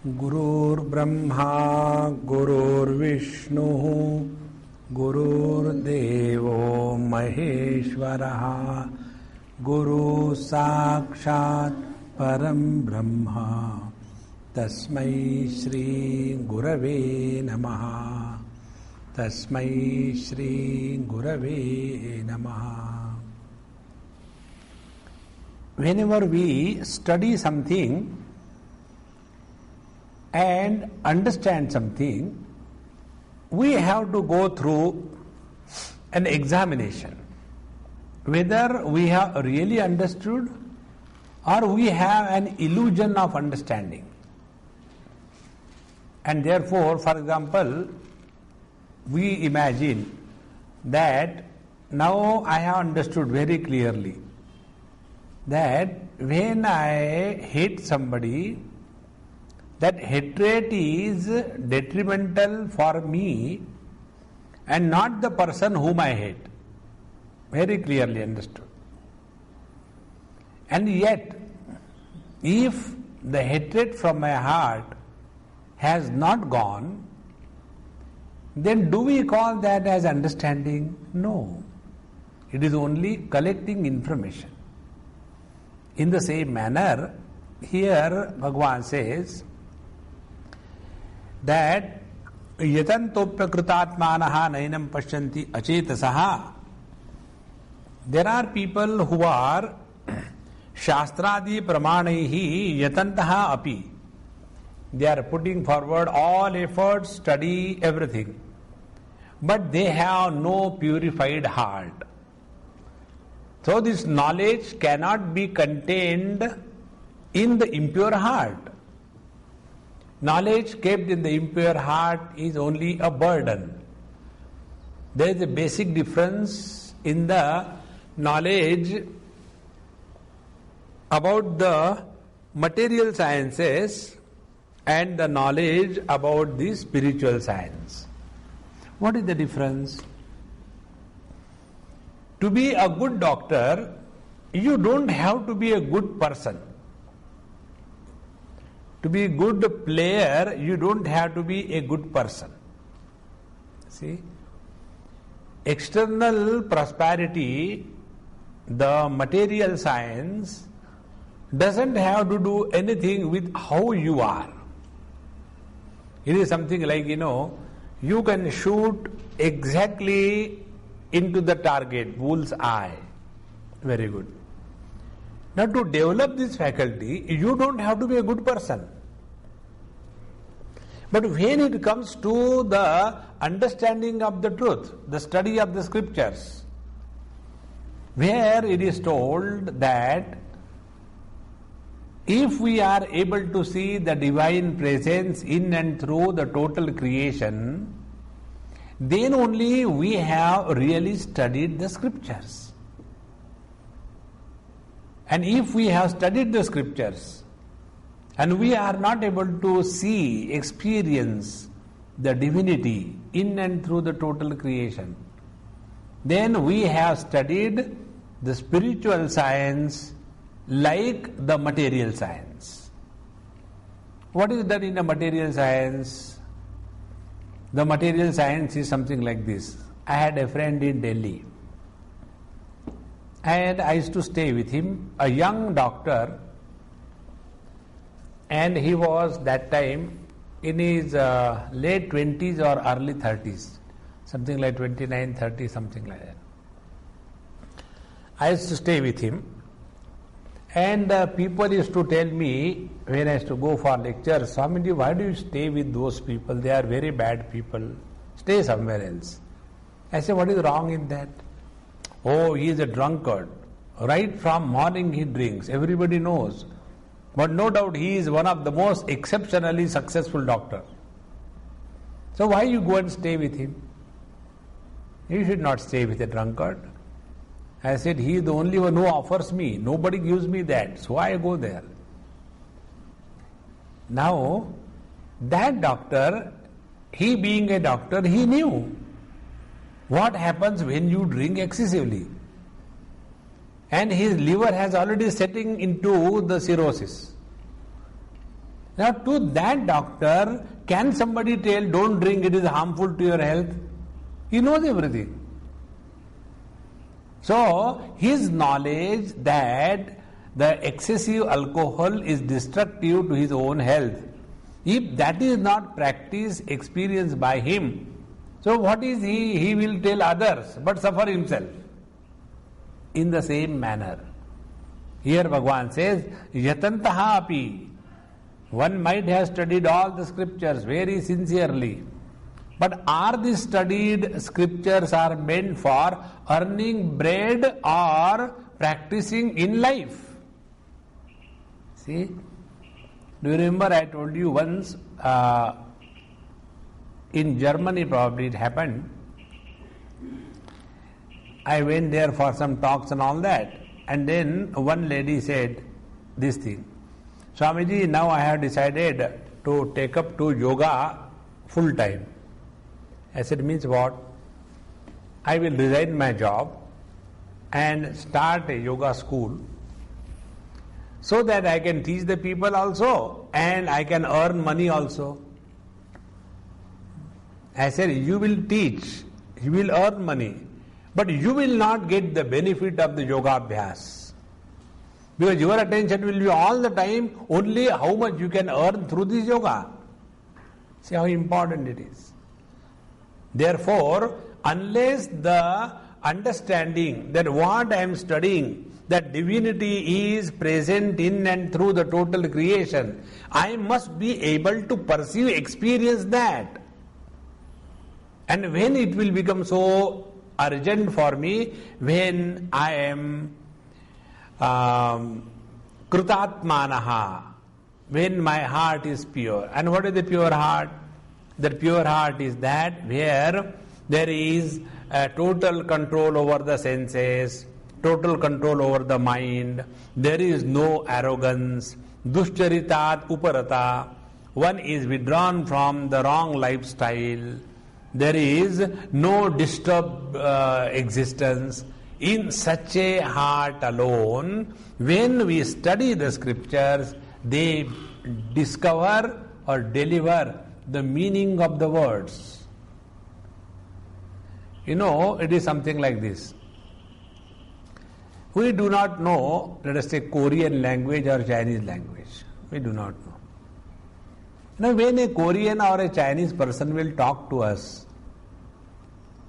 गुरुर्ब्रह्मा गुरुर्विष्णुः गुरुर्देवो महेश्वरः गुरुः साक्षात् परं ब्रह्म तस्मै श्री गुरवे नमः तस्मै श्री गुरवे नमः. Whenever we study something and understand something, we have to go through an examination whether we have really understood or we have an illusion of understanding. And therefore, for example, we imagine that now I have understood very clearly that when I hate somebody, that hatred is detrimental for me and not the person whom I hate. Very clearly understood. And yet, if the hatred from my heart has not gone, then do we call that as understanding? No. It is only collecting information. In the same manner, here Bhagavan says that yatantopya kritatmanaha nainam pashyanti achetasaha. There are people who are shastradi pramanaihi yatantaha api. They are putting forward all efforts, study, everything. But they have no purified heart. So this knowledge cannot be contained in the impure heart. Knowledge kept in the impure heart is only a burden. There is a basic difference in the knowledge about the material sciences and the knowledge about the spiritual science. What is the difference? To be a good doctor, you don't have to be a good person. To be a good player, you don't have to be a good person. See? External prosperity, the material science, doesn't have to do anything with how you are. It is something like, you can shoot exactly into the target, bull's eye. Very good. Now to develop this faculty, you don't have to be a good person. But when it comes to the understanding of the truth, the study of the scriptures, where it is told that if we are able to see the divine presence in and through the total creation, then only we have really studied the scriptures. And if we have studied the scriptures and we are not able to see, experience the divinity in and through the total creation, then we have studied the spiritual science like the material science. What is done in the material science? The material science is something like this. I had a friend in Delhi and I used to stay with him, a young doctor, and he was that time in his late 20s or early 30s, something like 29, 30, something like that. I used to stay with him. And people used to tell me when I used to go for lectures, Swamiji, why do you stay with those people? They are very bad people. Stay somewhere else. I say, what is wrong in that? Oh, he is a drunkard. Right from morning he drinks. Everybody knows. But no doubt he is one of the most exceptionally successful doctors. So why you go and stay with him? You should not stay with a drunkard. I said, he is the only one who offers me. Nobody gives me that. So I go there. Now, that doctor, he being a doctor, he knew what happens when you drink excessively. And his liver has already setting into the cirrhosis. Now to that doctor, can somebody tell, don't drink, it is harmful to your health? He knows everything. So his knowledge that the excessive alcohol is destructive to his own health, if that is not practiced, experienced by him, so what is he? He will tell others, but suffer himself. In the same manner, here Bhagavan says, yatantaha api. One might have studied all the scriptures very sincerely, but are these studied scriptures are meant for earning bread or practicing in life? See, do you remember I told you once, in Germany probably it happened, I went there for some talks and all that, and then one lady said this thing, Swamiji, now I have decided to take up to yoga full time. I said, means what? I will resign my job and start a yoga school so that I can teach the people also and I can earn money also. I said, you will teach, you will earn money, but you will not get the benefit of the yoga abhyas. Because your attention will be all the time only how much you can earn through this yoga. See how important it is. Therefore, unless the understanding that what I am studying, that divinity is present in and through the total creation, I must be able to perceive, experience that. And when it will become so urgent for me, when I am Krutatmanaha, when my heart is pure. And what is the pure heart? The pure heart is that where there is total control over the senses, total control over the mind, there is no arrogance, duscharitat uparata, one is withdrawn from the wrong lifestyle, there is no disturbed existence. In such a heart alone, when we study the scriptures, they discover or deliver the meaning of the words. You know, it is something like this. We do not know, let us say, Korean language or Chinese language. We do not know. Now, when a Korean or a Chinese person will talk to us,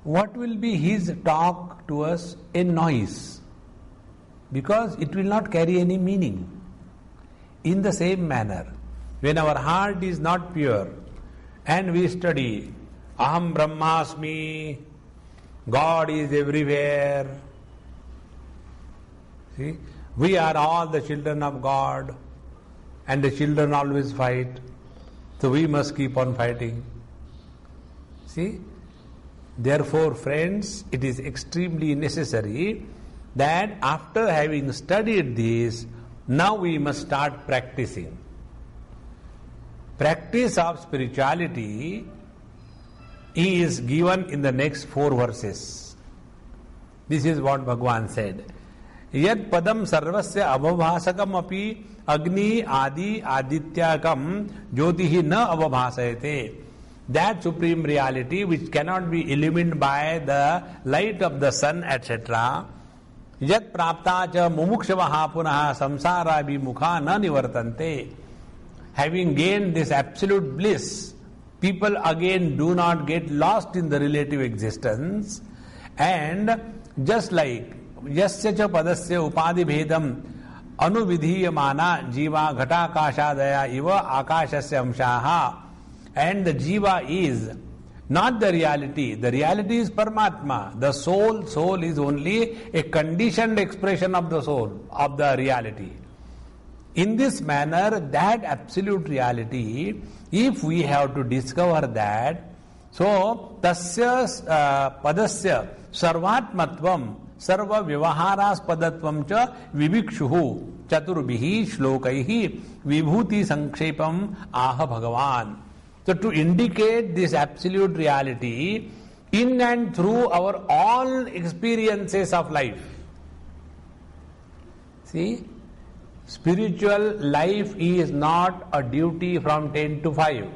what will be his talk to us? A noise, because it will not carry any meaning. In the same manner, when our heart is not pure and we study Aham Brahmasmi, God is everywhere, see, we are all the children of God and the children always fight, so we must keep on fighting. See? Therefore, friends, it is extremely necessary that after having studied this, now we must start practicing. Practice of spirituality is given in the next 4 verses. This is what Bhagavan said. Yad padam sarvasya avabhasakam api agni adi adityakam jyotihi na avabhasayate. That supreme reality which cannot be illumined by the light of the sun, etc. Yat prapta cha mumukshavaha punaha samsara vimukha na nivartante. Having gained this absolute bliss, people again do not get lost in the relative existence, and just like yasya cha padasya upadi bhedam anuvidhiyamana jiva ghatakashadaya iva akashasya amshaha. And the jiva is not the reality is Paramatma. The soul is only a conditioned expression of the soul, of the reality. In this manner, that absolute reality, if we have to discover that, so tasya padasya sarvatmatvam sarva vivaharas padatvam cha vivikshuhu chaturbihi shlokaihi vibhuti sankshepam aha Bhagavan. So to indicate this absolute reality in and through our all experiences of life. See, Spiritual life is not a duty from 10 to 5.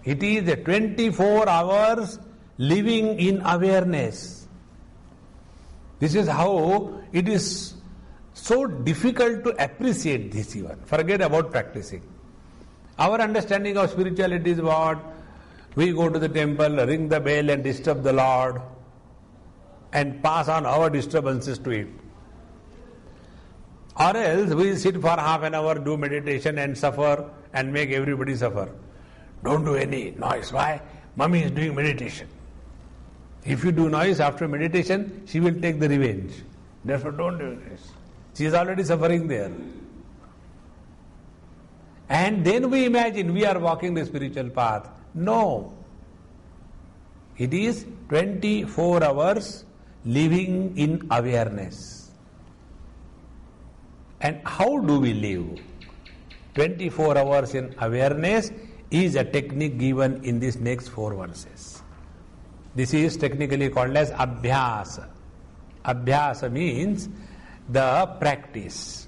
It is a 24 hours living in awareness. This is how it is so difficult to appreciate this even. Forget about practicing. Our understanding of spirituality is what? We go to the temple, ring the bell and disturb the Lord and pass on our disturbances to it. Or else we sit for half an hour, do meditation and suffer and make everybody suffer. Don't do any noise. Why? Mummy is doing meditation. If you do noise after meditation, she will take the revenge. Therefore don't do this. She is already suffering there. And then we imagine we are walking the spiritual path. No. It is 24 hours living in awareness. And how do we live? 24 hours in awareness is a technique given in these next 4 verses. This is technically called as abhyasa. Abhyasa means the practice.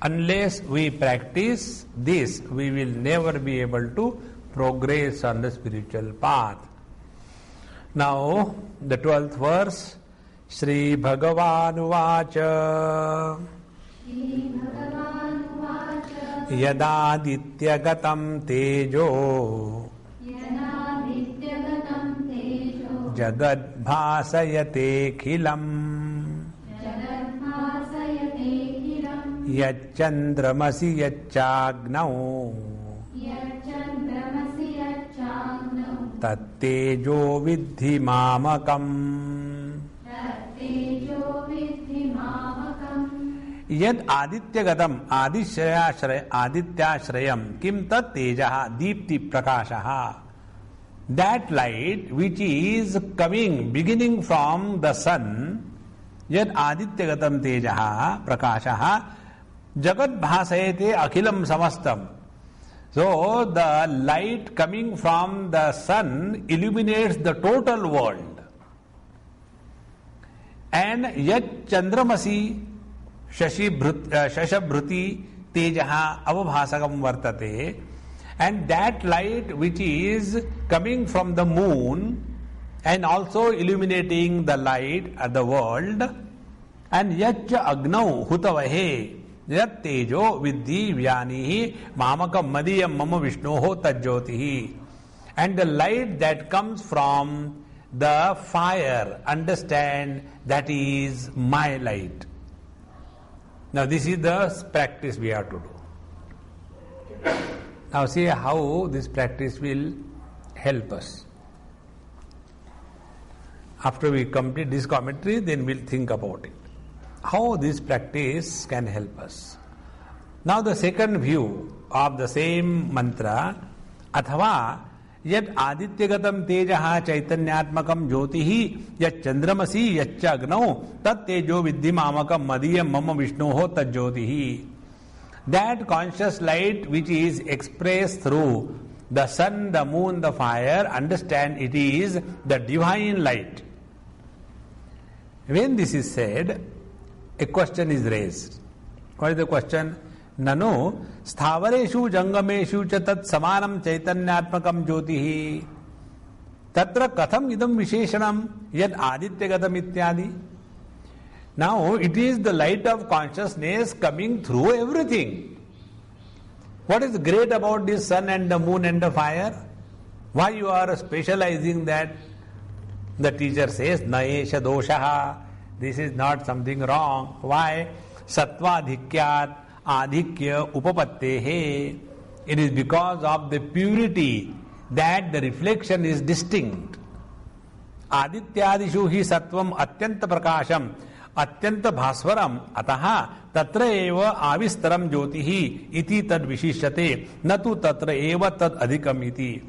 Unless we practice this, we will never be able to progress on the spiritual path. Now, the 12th verse, Shri Bhagavan Uvacha Yadaditya tejo Jagad bhasayate khilam Yachandramasi yacchagnau Tattejo vidhi mamakam Yad adityagatam adityashrayam kim tat tejaha deepti prakashaha. That light which is coming, beginning from the sun, yad adityagatam tejaha prakashaha jagat bhasayate akhilam samastam. So the light coming from the sun illuminates the total world. And yat chandramasi shashabhruti tejaha avabhasakam vartate. And that light which is coming from the moon and also illuminating the light at the world, and yaccha agnau hutavahe yat tejo vidhi vyanihi mamakam madiyam mama vishnoho tajyotihi. And the light that comes from the fire, understand, that is my light. Now this is the practice we have to do. Now see how this practice will help us. After we complete this commentary, then we'll think about it. How this practice can help us. Now the second view of the same mantra, Athava yad adityagatam tejaha chaitanyatmakam jyotihi yat chandramasi yaccha agnau tat tejo vidhi mamakam madiyam mama vishnoho tat jyotihi. That conscious light which is expressed through the sun, the moon, the fire, understand it is the divine light. When this is said, a question is raised. What is the question? Nanu sthavareshu jangameshu cha tat samanam chaitanyatmakam jyotihi tatra katham idam visheshanam yad adityagatam ityadi. Now it is the light of consciousness coming through everything. What is great about this sun and the moon and the fire? Why you are specializing that? The teacher says, Naesha doshaha. This is not something wrong. Why? Sattvadhikyat adhikya upapattehe. It is because of the purity that the reflection is distinct. Adityadishu hi sattvam atyanta prakasham atyanta bhaswaram ataha tatra eva avistaram jyotihi iti tad vishishyate natu tatra eva tad adhikam iti.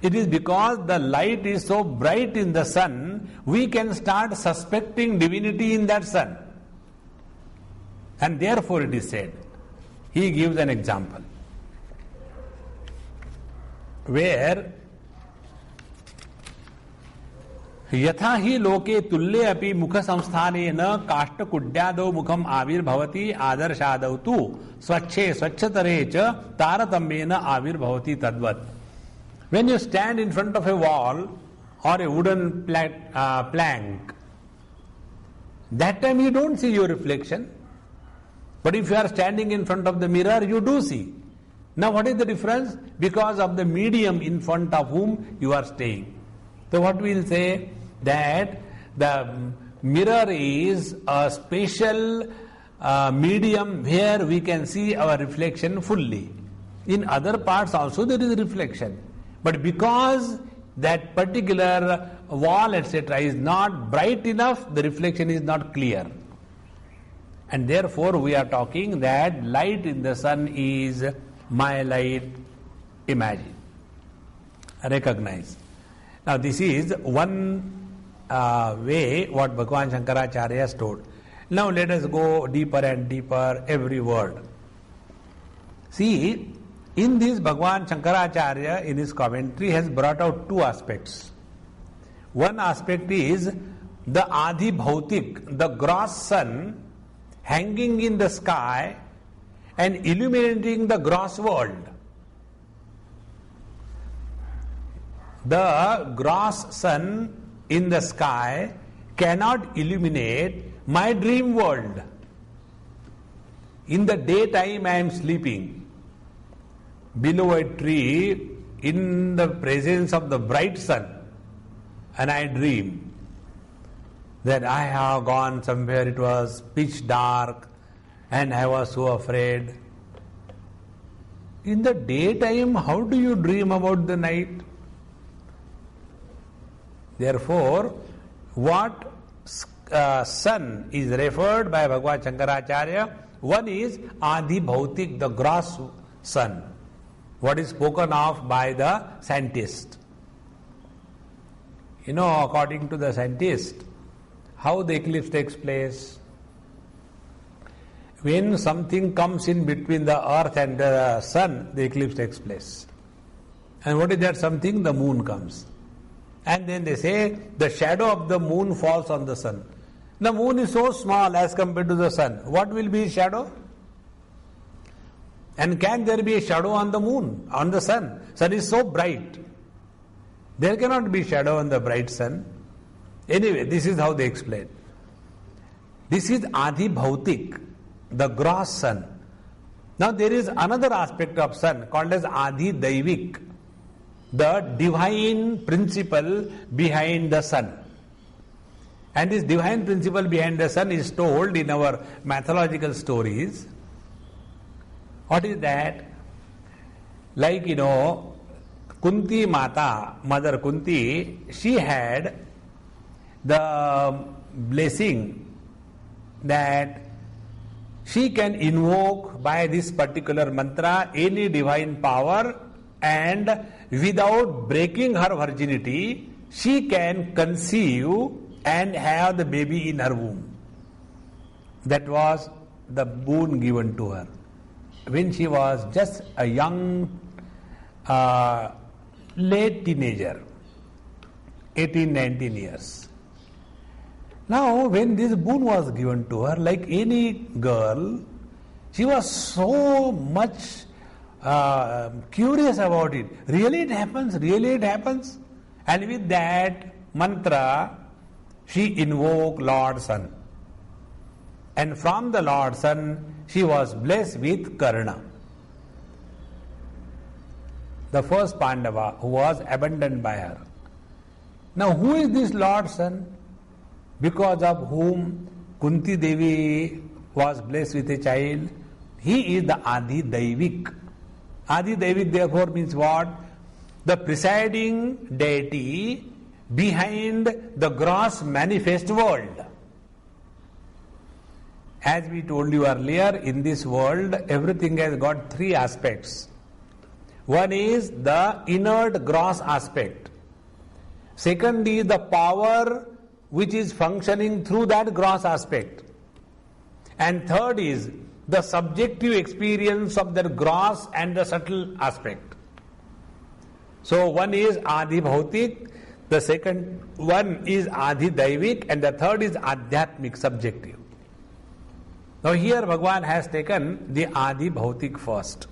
It is because the light is so bright in the sun, we can start suspecting divinity in that sun. And therefore it is said, he gives an example where यथा ही लोके तुल्ये अपि मुख संस्थाने न काष्ठ कुड्यादौ मुखम आविर्भवति आदर्शादौ तु स्वच्छे स्वच्छतरे च तारतम्येन आविर्भवति तद्वत्. When you stand in front of a wall or a wooden plank, that time you don't see your reflection. But if you are standing in front of the mirror, you do see. Now what is the difference? Because of the medium in front of whom you are staying. So what we will say, that the mirror is a special medium where we can see our reflection fully. In other parts also there is reflection. But because that particular wall, etc., is not bright enough, the reflection is not clear. And therefore we are talking that light in the sun is my light. Imagine, recognize. Now this is one way what Bhagavan Shankaracharya has told. Now let us go deeper and deeper every word. See, in this Bhagavan Shankaracharya in his commentary has brought out two aspects. One aspect is the Adi Bhautik, the gross sun hanging in the sky and illuminating the gross world. The gross sun in the sky cannot illuminate my dream world. In the daytime I am sleeping below a tree in the presence of the bright sun, and I dream that I have gone somewhere, it was pitch dark and I was so afraid. In the daytime, how do you dream about the night? Therefore, what sun is referred by Bhagavad Shankaracharya, one is Adi Bhautik, the gross sun, what is spoken of by the scientist. You know, according to the scientist, how the eclipse takes place? When something comes in between the earth and the sun, the eclipse takes place. And what is that something? The moon comes. And then they say the shadow of the moon falls on the sun. The moon is so small as compared to the sun. What will be its shadow? And can there be a shadow on the moon, on the sun? Sun is so bright. There cannot be shadow on the bright sun. Anyway, this is how they explain. This is Adi Bhautik, the gross sun. Now there is another aspect of sun called as Adi Daivik, the divine principle behind the sun. And this divine principle behind the sun is told in our mythological stories. What is that? Like, you know, Kunti Mata, Mother Kunti, she had the blessing that she can invoke by this particular mantra any divine power, and without breaking her virginity, she can conceive and have the baby in her womb. That was the boon given to her when she was just a young late teenager, 18-19 years. Now when this boon was given to her, like any girl, she was so much curious about it. Really it happens? Really it happens? And with that mantra, she invoked Lord Sun. And from the Lord Sun, she was blessed with Karna, the first Pandava who was abandoned by her. Now who is this Lord Sun, because of whom Kunti Devi was blessed with a child? He is the Adi Daivik. Adi Daivik therefore means what? The presiding deity behind the gross manifest world. As we told you earlier, in this world everything has got three aspects. One is the inert gross aspect. Second is the power which is functioning through that gross aspect. And third is the subjective experience of the gross and the subtle aspect. So one is Adi Bhautik, The second one is Adi Daivik and the third is Adhyatmik, subjective. Now here Bhagavan has taken the Adi Bhautik first.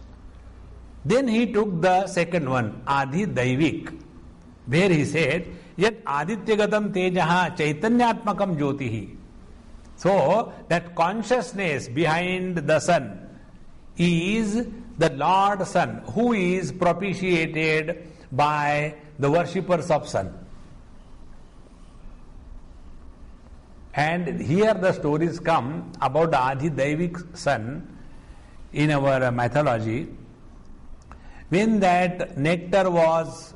Then he took the second one, Adi Daivik, where he said, Yat Adityagatam Tejaha Chaitanyatmakam Jyotihi. So that consciousness behind the sun is the Lord Sun, who is propitiated by the worshippers of sun. And here the stories come about the Adi Daivik sun in our mythology. When that nectar was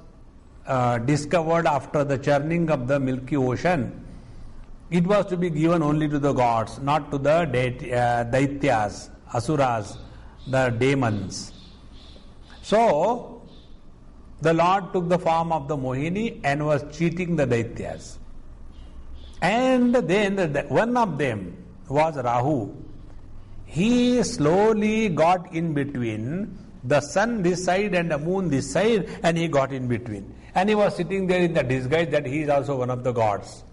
discovered after the churning of the Milky Ocean, it was to be given only to the gods, not to the Daityas, Asuras, the demons. So, the Lord took the form of the Mohini and was cheating the Daityas. And then one of them was Rahu. He slowly got in between the sun this side and the moon this side, and he got in between. And he was sitting there in the disguise that he is also one of the gods.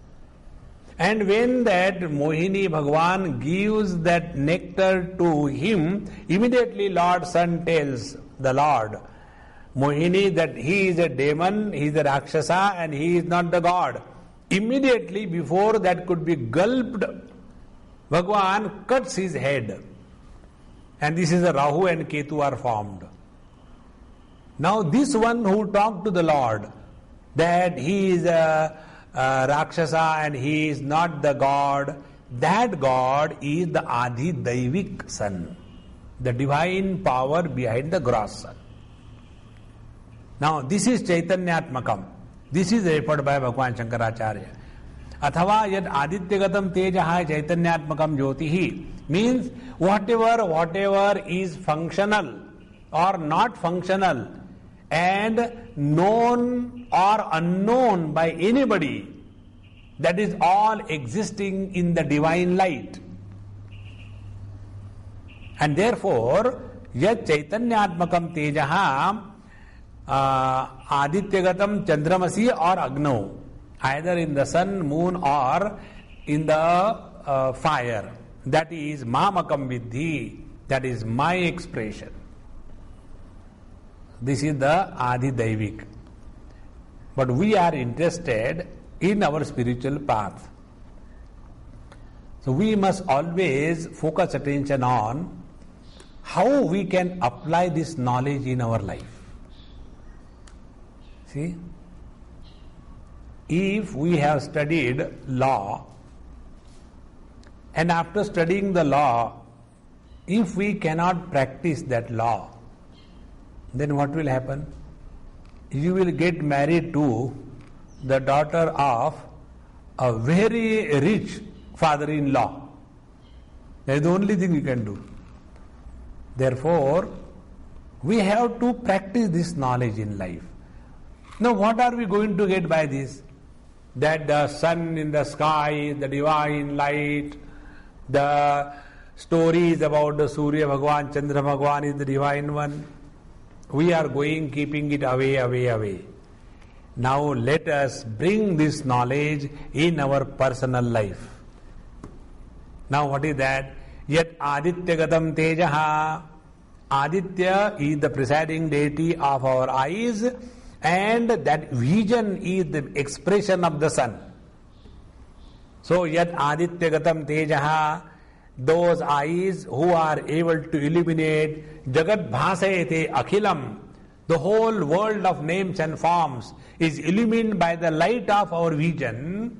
And when that Mohini Bhagavan gives that nectar to him, immediately Lord Sun tells the Lord Mohini that he is a demon, he is a Rakshasa, and he is not the god. Immediately before that could be gulped, Bhagavan cuts his head. And this is a Rahu and Ketu are formed. Now this one who talked to the Lord that he is a Rakshasa and he is not the god, that god is the Adi Daivik sun, the divine power behind the gross sun. Now this is Chaitanyatmakam. This is referred by Bhagavan Shankaracharya. Athava yad adityagatam tejaha Chaitanyatmakam jyotihi means whatever is functional or not functional and known or unknown by anybody, that is all existing in the divine light. And therefore, yat Chaitanyatmakam tejaha adityagatam chandramasi or agno, either in the sun, moon or in the fire. That is mamakam vidhi, that is my expression. This is the Adi Daivik. But we are interested in our spiritual path. So we must always focus attention on how we can apply this knowledge in our life. See, if we have studied law, and after studying the law, if we cannot practice that law, then what will happen? You will get married to the daughter of a very rich father-in-law. That is the only thing you can do. Therefore, we have to practice this knowledge in life. Now, what are we going to get by this? That the sun in the sky, the divine light, the stories about the Surya Bhagavan, Chandra Bhagavan is the divine one. We are going, keeping it away. Now let us bring this knowledge in our personal life. Now what is that? Yat Adityagatam Tejaha. Aditya is the presiding deity of our eyes, and that vision is the expression of the sun. So yat Adityagatam Tejaha, those eyes who are able to illuminate Jagat Bhasayate Akhilam, the whole world of names and forms is illumined by the light of our vision.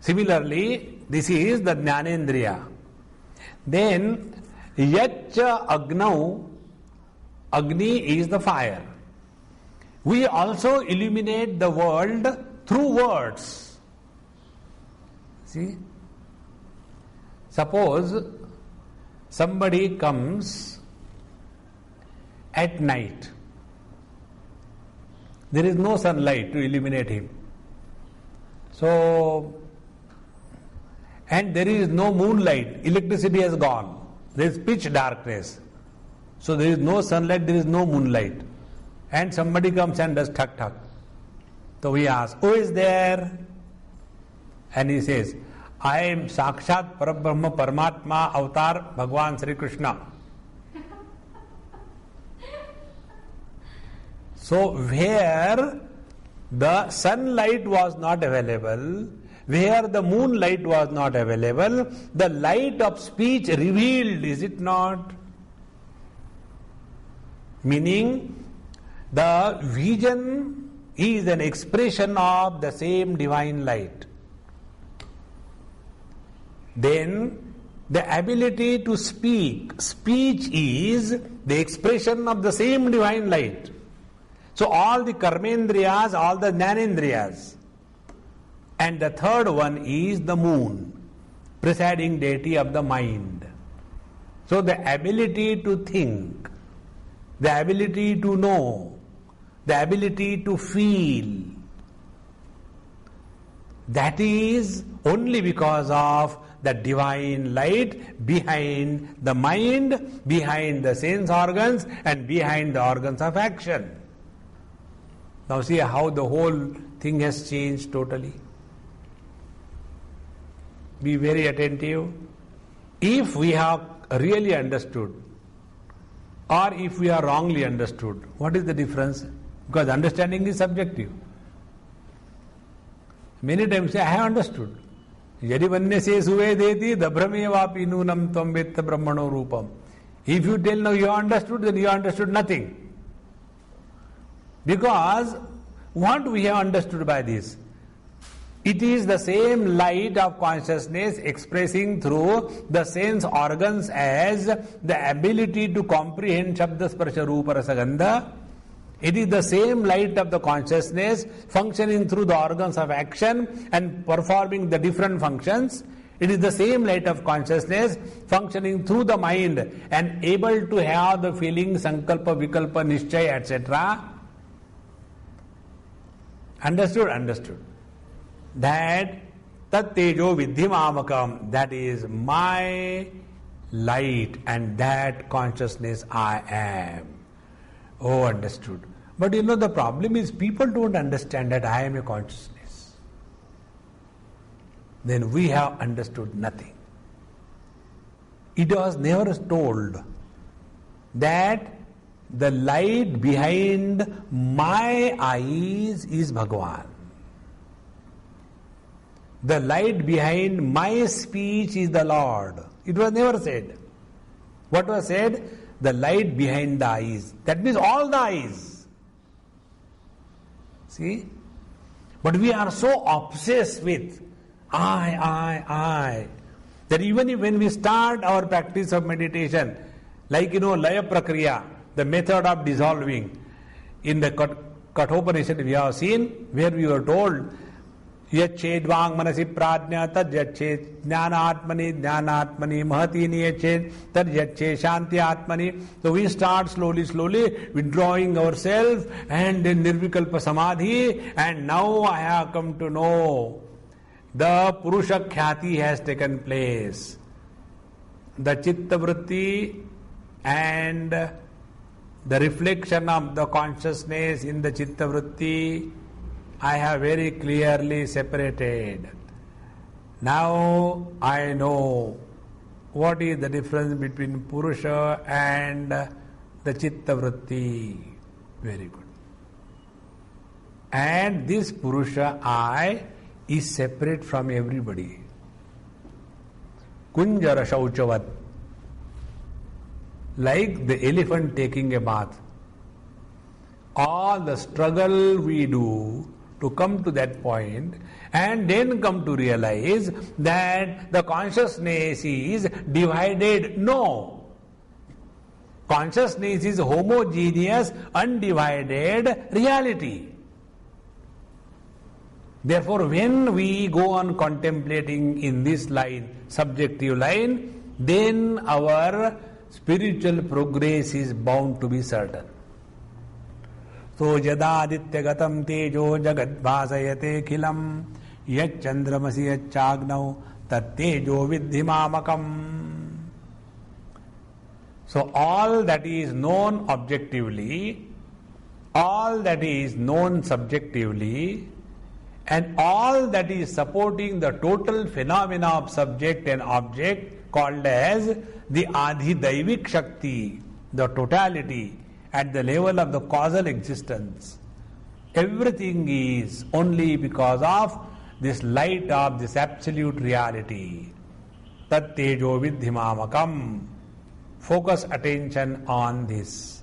Similarly, this is the Jnanendriya. Then Yacha Agnau, Agni is the fire. We also illuminate the world through words. See? Suppose somebody comes at night. There is no sunlight to illuminate him. So, and there is no moonlight. Electricity has gone. There is pitch darkness. So there is no sunlight, there is no moonlight. And somebody comes and does thak thak. So we ask, who is there? And he says, I am Sakshat Parabrahma Paramatma Avatar Bhagwan Sri Krishna. So where the sunlight was not available, where the moonlight was not available, the light of speech revealed, is it not? Meaning, the vision is an expression of the same divine light. Then, the ability to speak, speech is the expression of the same divine light. So all the karmendriyas, all the jnanendriyas. And the third one is the moon, presiding deity of the mind. So the ability to think, the ability to know, the ability to feel, that is only because of the divine light behind the mind, behind the sense organs, and behind the organs of action. Now see how the whole thing has changed totally. Be very attentive. If we have really understood, or if we are wrongly understood, what is the difference? Because understanding is subjective. Many times say, I have understood. Yadi vanya se suve deti dabhramevapi nunam tvam vetta brahmano rupam. If you tell now you have understood, then you have understood nothing. Because what we have understood by this? It is the same light of consciousness expressing through the sense organs as the ability to comprehend Shabda Sparsha Rupa Rasa Gandha. It is the same light of the consciousness functioning through the organs of action and performing the different functions. It is the same light of consciousness functioning through the mind and able to have the feeling, sankalpa, vikalpa, nishchay, etc. Understood? Understood. That tat tejo vidhimamakam, that is my light and that consciousness I am. Oh, understood. But you know the problem is people don't understand that I am a consciousness. Then we have understood nothing. It was never told that the light behind my eyes is Bhagavan. The light behind my speech is the Lord. It was never said. What was said? The light behind the eyes. That means all the eyes. See? But we are so obsessed with I, that even when we start our practice of meditation, like Laya Prakriya, the method of dissolving, in the Kathopanishad we have seen, where we were told, Yachedvang manasi pradnya tad yached jnanatmani mahati niyached tad yached shanti atmani. So we start slowly withdrawing ourselves and in nirvikalpa samadhi, and now I have come to know the Purusha Khyati has taken place. The Chitta Vritti and the reflection of the consciousness in the Chitta Vritti I have very clearly separated. Now I know what is the difference between Purusha and the Chitta Vritti. Very good. And this Purusha I is separate from everybody. Kunjara Shauchavat. Like the elephant taking a bath. All the struggle we do to come to that point and then come to realize that the consciousness is divided. No. Consciousness is homogeneous, undivided reality. Therefore, when we go on contemplating in this line, subjective line, then our spiritual progress is bound to be certain. So jadaditya tejo jagad bhasayate khilam yat chandramasi yat chagnau tat tejo vidhimamakam. So all that is known objectively, all that is known subjectively and all that is supporting the total phenomena of subject and object called as the Adhidaivik Shakti, the totality at the level of the causal existence. Everything is only because of this light of this absolute reality. Tat tejo vidhimamakam. Focus attention on this.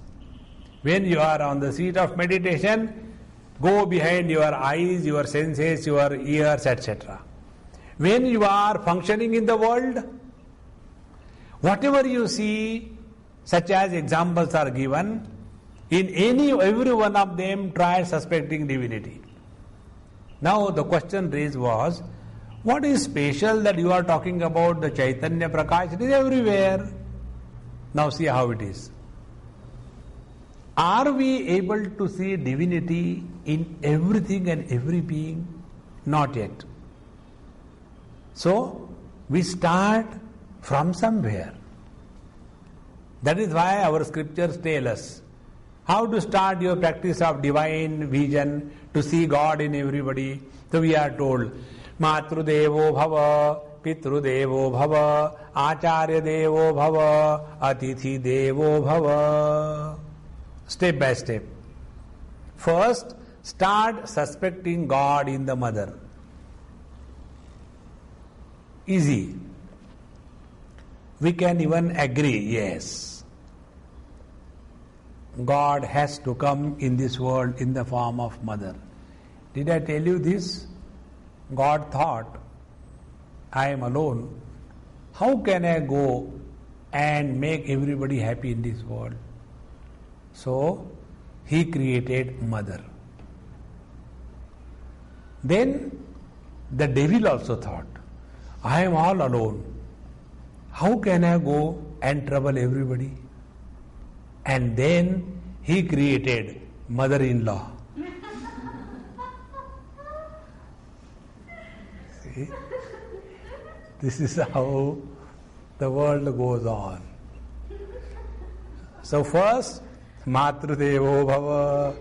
When you are on the seat of meditation, go behind your eyes, your senses, your ears, etc. When you are functioning in the world, whatever you see, such as examples are given, in every one of them try suspecting divinity. Now the question raised was, what is special that you are talking about the Chaitanya Prakash? It is everywhere. Now see how it is. Are we able to see divinity in everything and every being? Not yet. So we start from somewhere. That is why our scriptures tell us how to start your practice of divine vision, to see God in everybody. So we are told, Matrudevo Bhava, Pitrudevo Bhava, Acharya Devo Bhava, Atithi Devo Bhava. Step by step. First, start suspecting God in the mother. Easy. We can even agree, yes, God has to come in this world in the form of mother. Did I tell you this? God thought, I am alone. How can I go and make everybody happy in this world? So, He created mother. Then, the devil also thought, I am all alone. How can I go and trouble everybody? And then he created mother-in-law. See? This is how the world goes on. So first, Matrudevo Bhava.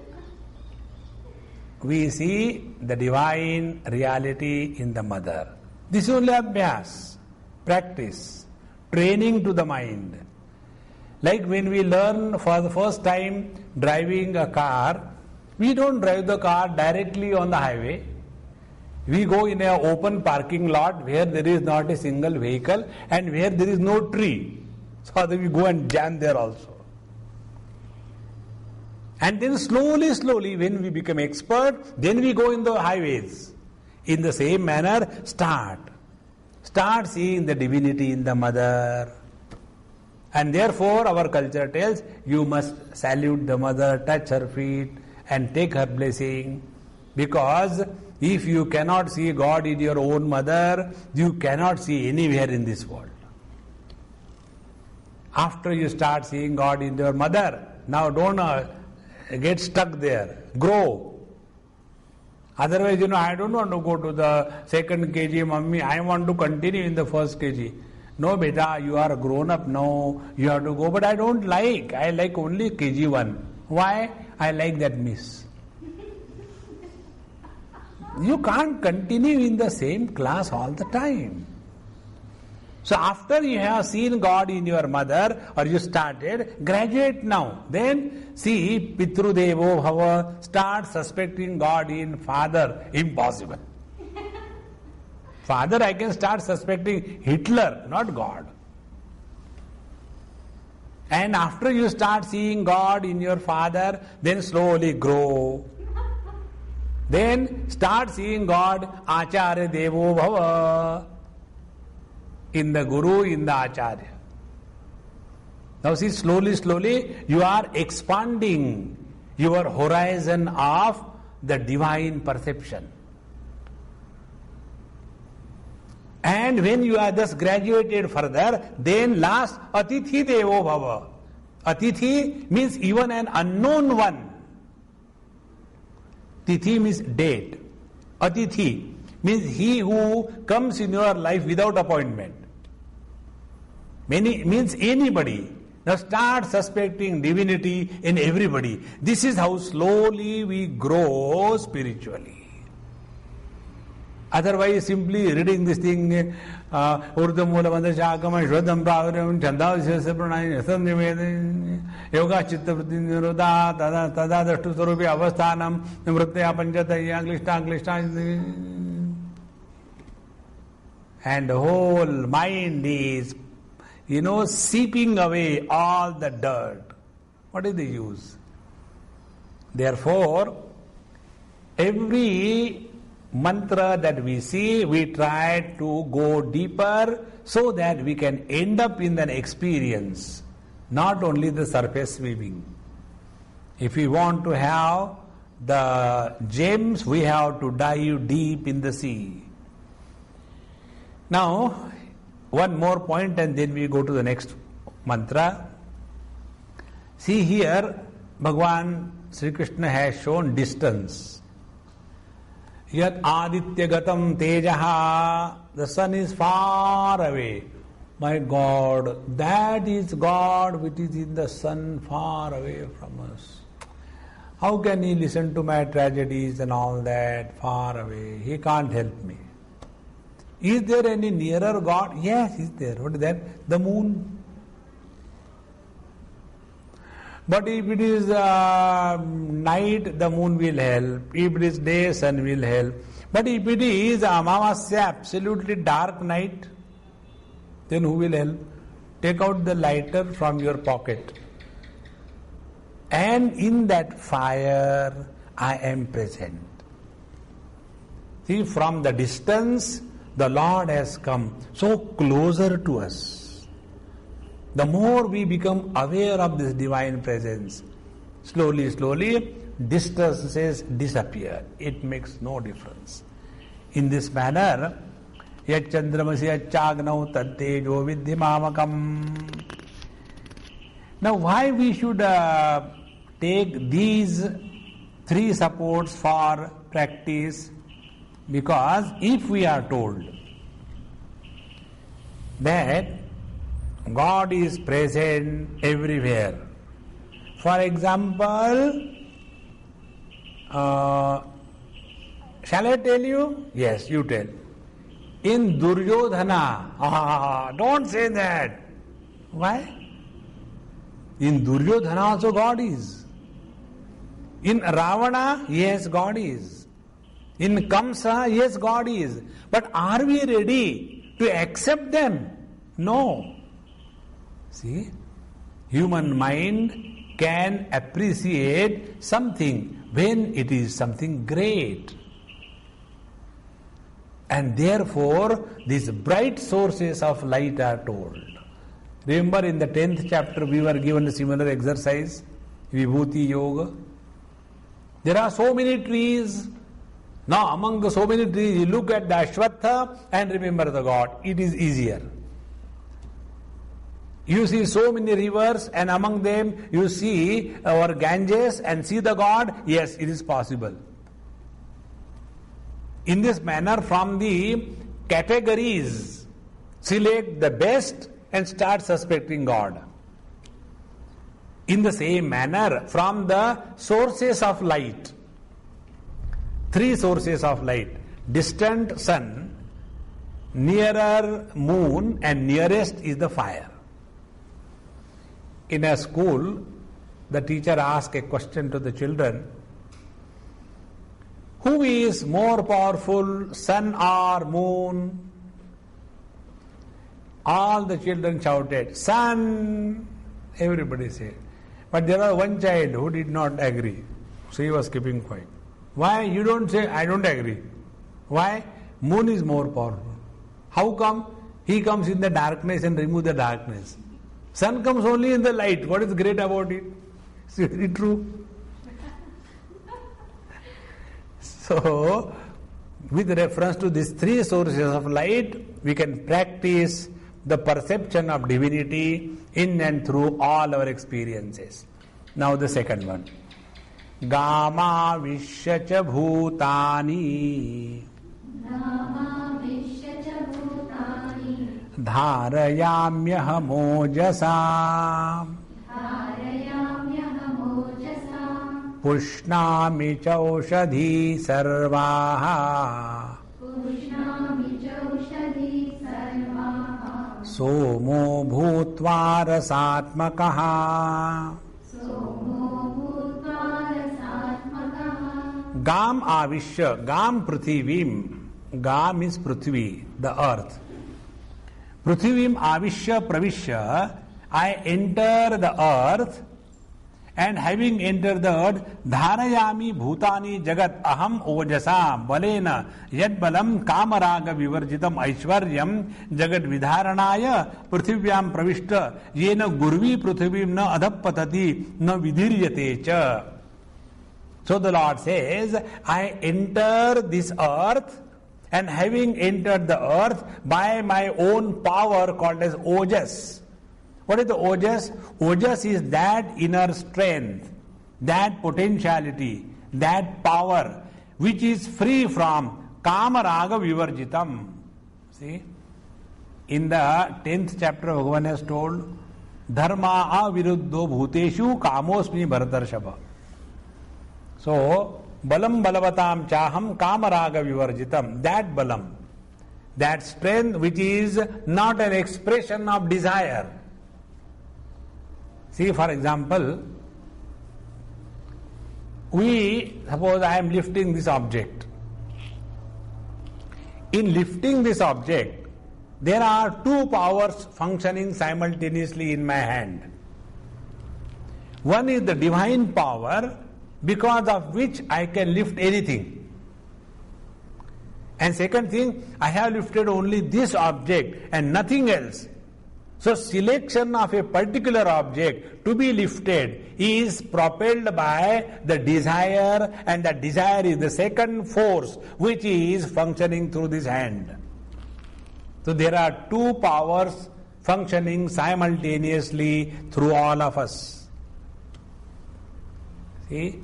We see the divine reality in the mother. This is only abhyas, practice, training to the mind. Like when we learn for the first time driving a car, we don't drive the car directly on the highway. We go in an open parking lot where there is not a single vehicle and where there is no tree. So we go and jam there also. And then slowly, when we become expert, then we go in the highways. In the same manner, start seeing the divinity in the mother. And therefore, our culture tells, you must salute the mother, touch her feet, and take her blessing. Because if you cannot see God in your own mother, you cannot see anywhere in this world. After you start seeing God in your mother, now don't get stuck there. Grow. Otherwise, I don't want to go to the second kg, mummy. I want to continue in the first kg. No, beta, you are grown up now. You have to go. But I don't like. I like only kg 1. Why? I like that miss. You can't continue in the same class all the time. So after you have seen God in your mother, or you started, graduate now. Then see, Pitru Devo Bhava, start suspecting God in father. Impossible. Father, I can start suspecting Hitler, not God. And after you start seeing God in your father, then slowly grow. Then start seeing God, Acharya Devo Bhava. In the Guru, in the Acharya. Now see, slowly, you are expanding your horizon of the divine perception. And when you are thus graduated further, then last, Atithi Devo Bhava. Atithi means even an unknown one. Tithi means date. Atithi means he who comes in your life without appointment. Means anybody. Now start suspecting divinity in everybody. This is how slowly we grow spiritually. Otherwise, simply reading this thing, Urdhva Moolamandra Shakam, Shrodham Pravaram, Chandavasya Pranayam, Yasam Yoga Chitta Vritti Nirodha, Tada Dashtu Sarupi Avasthanam, Nivrittaya Panchataya, Klishta, and the whole mind is, seeping away all the dirt. What is the use? Therefore, every mantra that we see, we try to go deeper so that we can end up in an experience, not only the surface swimming. If we want to have the gems, we have to dive deep in the sea. Now, one more point and then we go to the next mantra. See here, Bhagavan Sri Krishna has shown distance. Yat aditya gatam tejaha, the sun is far away. My God, that is God which is in the sun far away from us. How can he listen to my tragedies and all that far away? He can't help me. Is there any nearer God? Yes, is there. What is that? The moon. But if it is night, the moon will help. If it is day, sun will help. But if it is Amavasya, absolutely dark night, then who will help? Take out the lighter from your pocket. And in that fire, I am present. See, from the distance, the Lord has come so closer to us. The more we become aware of this divine presence, slowly, distances disappear. It makes no difference. In this manner, Yat Chandramasi Achagnav Tattejo Vidhimamakam. Now, why we should take these three supports for practice? Because if we are told that God is present everywhere, for example, shall I tell you? Yes, you tell. In Duryodhana, don't say that. Why? In Duryodhana also God is. In Ravana, yes, God is. In Kamsa, yes, God is. But are we ready to accept them? No. See, human mind can appreciate something when it is something great. And therefore, these bright sources of light are told. Remember in the 10th chapter we were given a similar exercise, Vibhuti Yoga. There are so many trees. Now among the so many trees, you look at the Ashwatha and remember the God. It is easier. You see so many rivers and among them you see our Ganges and see the God. Yes, it is possible. In this manner, from the categories, select the best and start suspecting God. In the same manner, from the sources of light, three sources of light: distant sun, nearer moon, and nearest is the fire. In a school, the teacher asked a question to the children: who is more powerful, sun or moon? All the children shouted, sun. Everybody said. But there was one child who did not agree. So he was keeping quiet. Why? You don't say, I don't agree. Why? Moon is more powerful. How come? He comes in the darkness and removes the darkness. Sun comes only in the light. What is great about it? It's very true. So, with reference to these three sources of light, we can practice the perception of divinity in and through all our experiences. Now the second one. Gama Vishyacha Bhutani. धारयाम्यहमोजसा पुष्णामि चौषधी सर्वाः सोमो भूत्वा रसात्मकः गाम आविश्य गाम पृथिवीम गाम is Prithvi the earth पृथ्वीम आविश्य प्रविश्य I enter the earth and having entered the earth dharayami bhutani jagat aham ojasa balena yad balam kamaraga vivarjitam aishwaryam jagat vidharanaya prithvivyam pravishta yena gurvi prithvim na adhappatati na vidhiryate cha. So the Lord says, I enter this earth and having entered the earth by my own power called as ojas. What is the ojas? Ojas is that inner strength, that potentiality, that power which is free from kamaraga vivarjitam. See? In the 10th chapter, Bhagavan has told, dharma aviruddho bhuteshu kamosmi bharatarshava. So, balam balavatam chaham kamaraga vivarjitam. That balam, that strength which is not an expression of desire. See, for example, suppose I am lifting this object. In lifting this object, there are two powers functioning simultaneously in my hand. One is the divine power, because of which I can lift anything. And second thing, I have lifted only this object and nothing else. So selection of a particular object to be lifted is propelled by the desire, and that desire is the second force which is functioning through this hand. So there are two powers functioning simultaneously through all of us. See?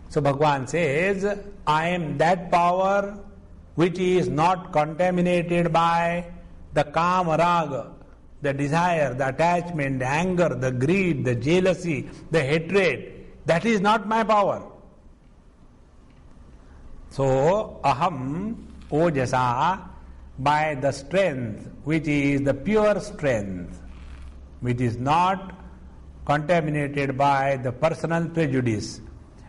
So Bhagavan says, I am that power which is not contaminated by the kama raga, the desire, the attachment, the anger, the greed, the jealousy, the hatred. That is not my power. So, aham ojasa, by the strength which is the pure strength, which is not contaminated by the personal prejudice,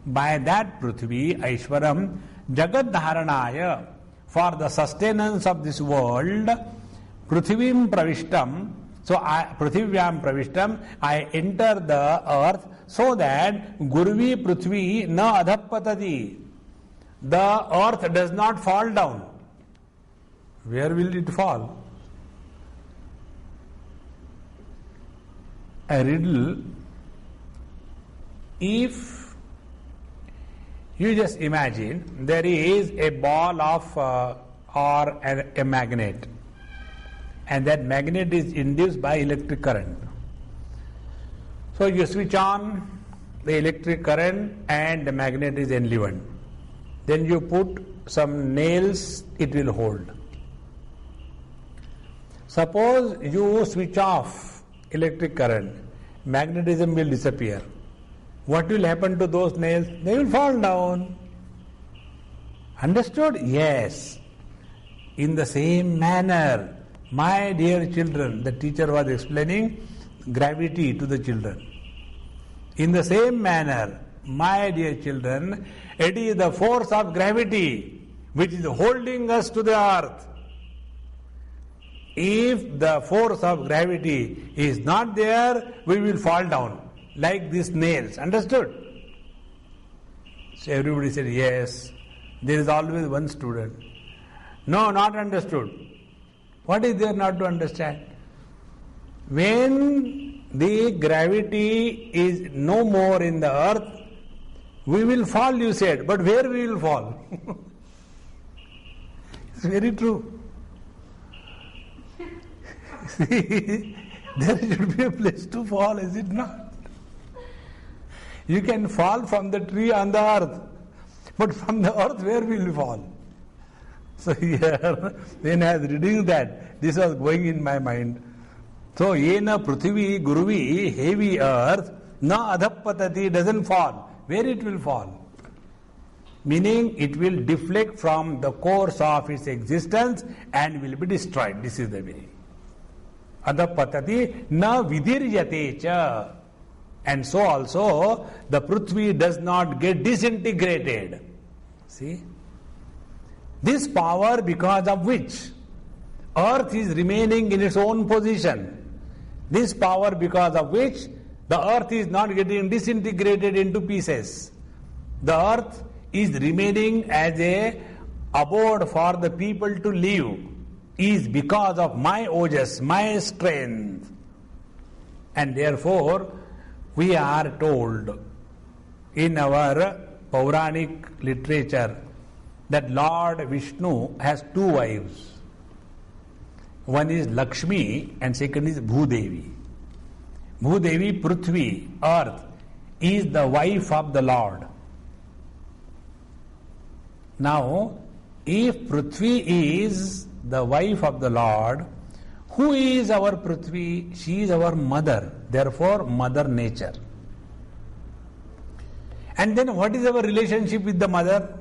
by that prithvi, aishwaram, jagat dharanaya, for the sustenance of this world, prithivim pravishtam, so prithvivyam pravishtam, I enter the earth so that gurvi prithvi na adhappatati. The earth does not fall down. Where will it fall? A riddle. If you just imagine there is a ball of or a magnet, and that magnet is induced by electric current. So you switch on the electric current and the magnet is enlivened. Then you put some nails, it will hold. Suppose you switch off electric current, magnetism will disappear. What will happen to those nails? They will fall down. Understood? Yes. In the same manner, my dear children, the teacher was explaining gravity to the children. In the same manner, my dear children, it is the force of gravity which is holding us to the earth. If the force of gravity is not there, we will fall down like these nails. Understood? So everybody said, yes. There is always one student. No, not understood. What is there not to understand? When the gravity is no more in the earth, we will fall, you said. But where we will fall? It's very true. See, there should be a place to fall, is it not? You can fall from the tree on the earth, but from the earth where will you fall? So here, when I was reading that, this was going in my mind. So, yena prithvi guruvi, heavy earth, na adhappatati, doesn't fall. Where it will fall? Meaning, it will deflect from the course of its existence and will be destroyed. This is the meaning. Adhappatati, na vidiryate cha. And so also, the prithvi does not get disintegrated. See? This power because of which earth is remaining in its own position. This power because of which the earth is not getting disintegrated into pieces. The earth is remaining as a abode for the people to live is because of my ojas, my strength. And therefore, we are told in our Puranic literature that Lord Vishnu has two wives. One is Lakshmi and second is Bhudevi. Bhudevi, Prithvi, earth, is the wife of the Lord. Now, if Prithvi is the wife of the Lord, who is our Prithvi? She is our mother, therefore Mother Nature. And then what is our relationship with the mother?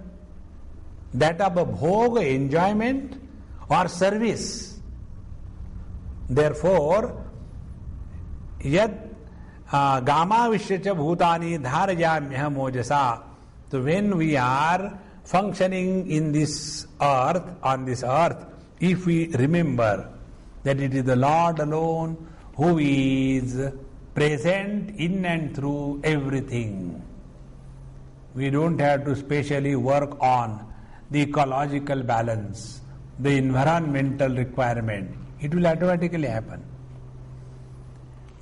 That of a bhoga, enjoyment or service. Therefore, yad gama vishyacha bhutani dharayamyam ojasa. So when we are functioning in this earth, on this earth, if we remember that it is the Lord alone who is present in and through everything, we don't have to specially work on the ecological balance, the environmental requirement. It will automatically happen.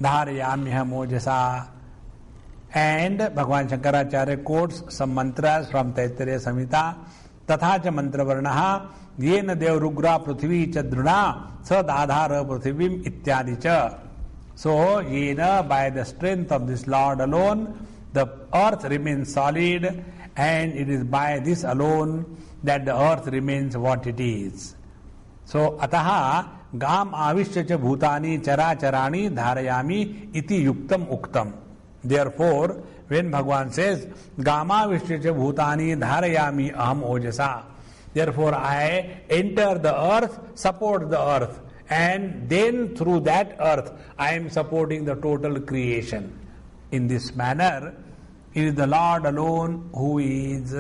Dharayamyam ojasa. And Bhagavan Shankaracharya quotes some mantras from Taittiriya Samhita. Tatha cha mantra varnaha yena devrugra prithvi cha druna sad adhara prithivim ityadi cha. So, yena, by the strength of this Lord alone, the earth remains solid, and it is by this alone that the earth remains what it is. So, ataha gam avishya cha bhutani characharani dharayami iti yuktam uktam. Therefore, when Bhagavan says, Gama Vishyacha Bhutani Dharayami Aham Ojasa, therefore I enter the earth, support the earth, and then through that earth I am supporting the total creation. In this manner, it is the Lord alone who is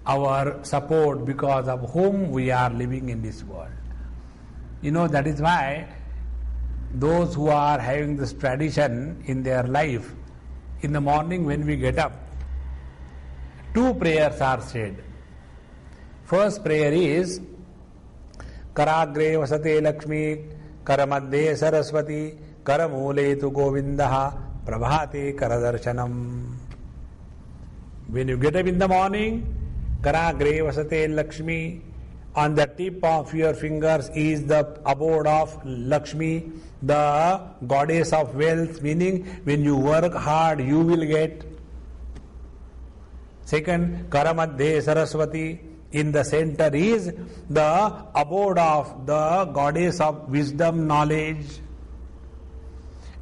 our support, because of whom we are living in this world. You know, that is why those who are having this tradition in their life, in the morning when we get up, two prayers are said. First prayer is Karagre vasate Lakshmi, Karamadde Saraswati, Karamule tu Govindaha, Prabhate Karadarshanam. When you get up in the morning, Karagre vasate Lakshmi, on the tip of your fingers is the abode of Lakshmi, the goddess of wealth, meaning when you work hard you will get. Second, Karamadhe Saraswati, in the center is the abode of the goddess of wisdom, knowledge.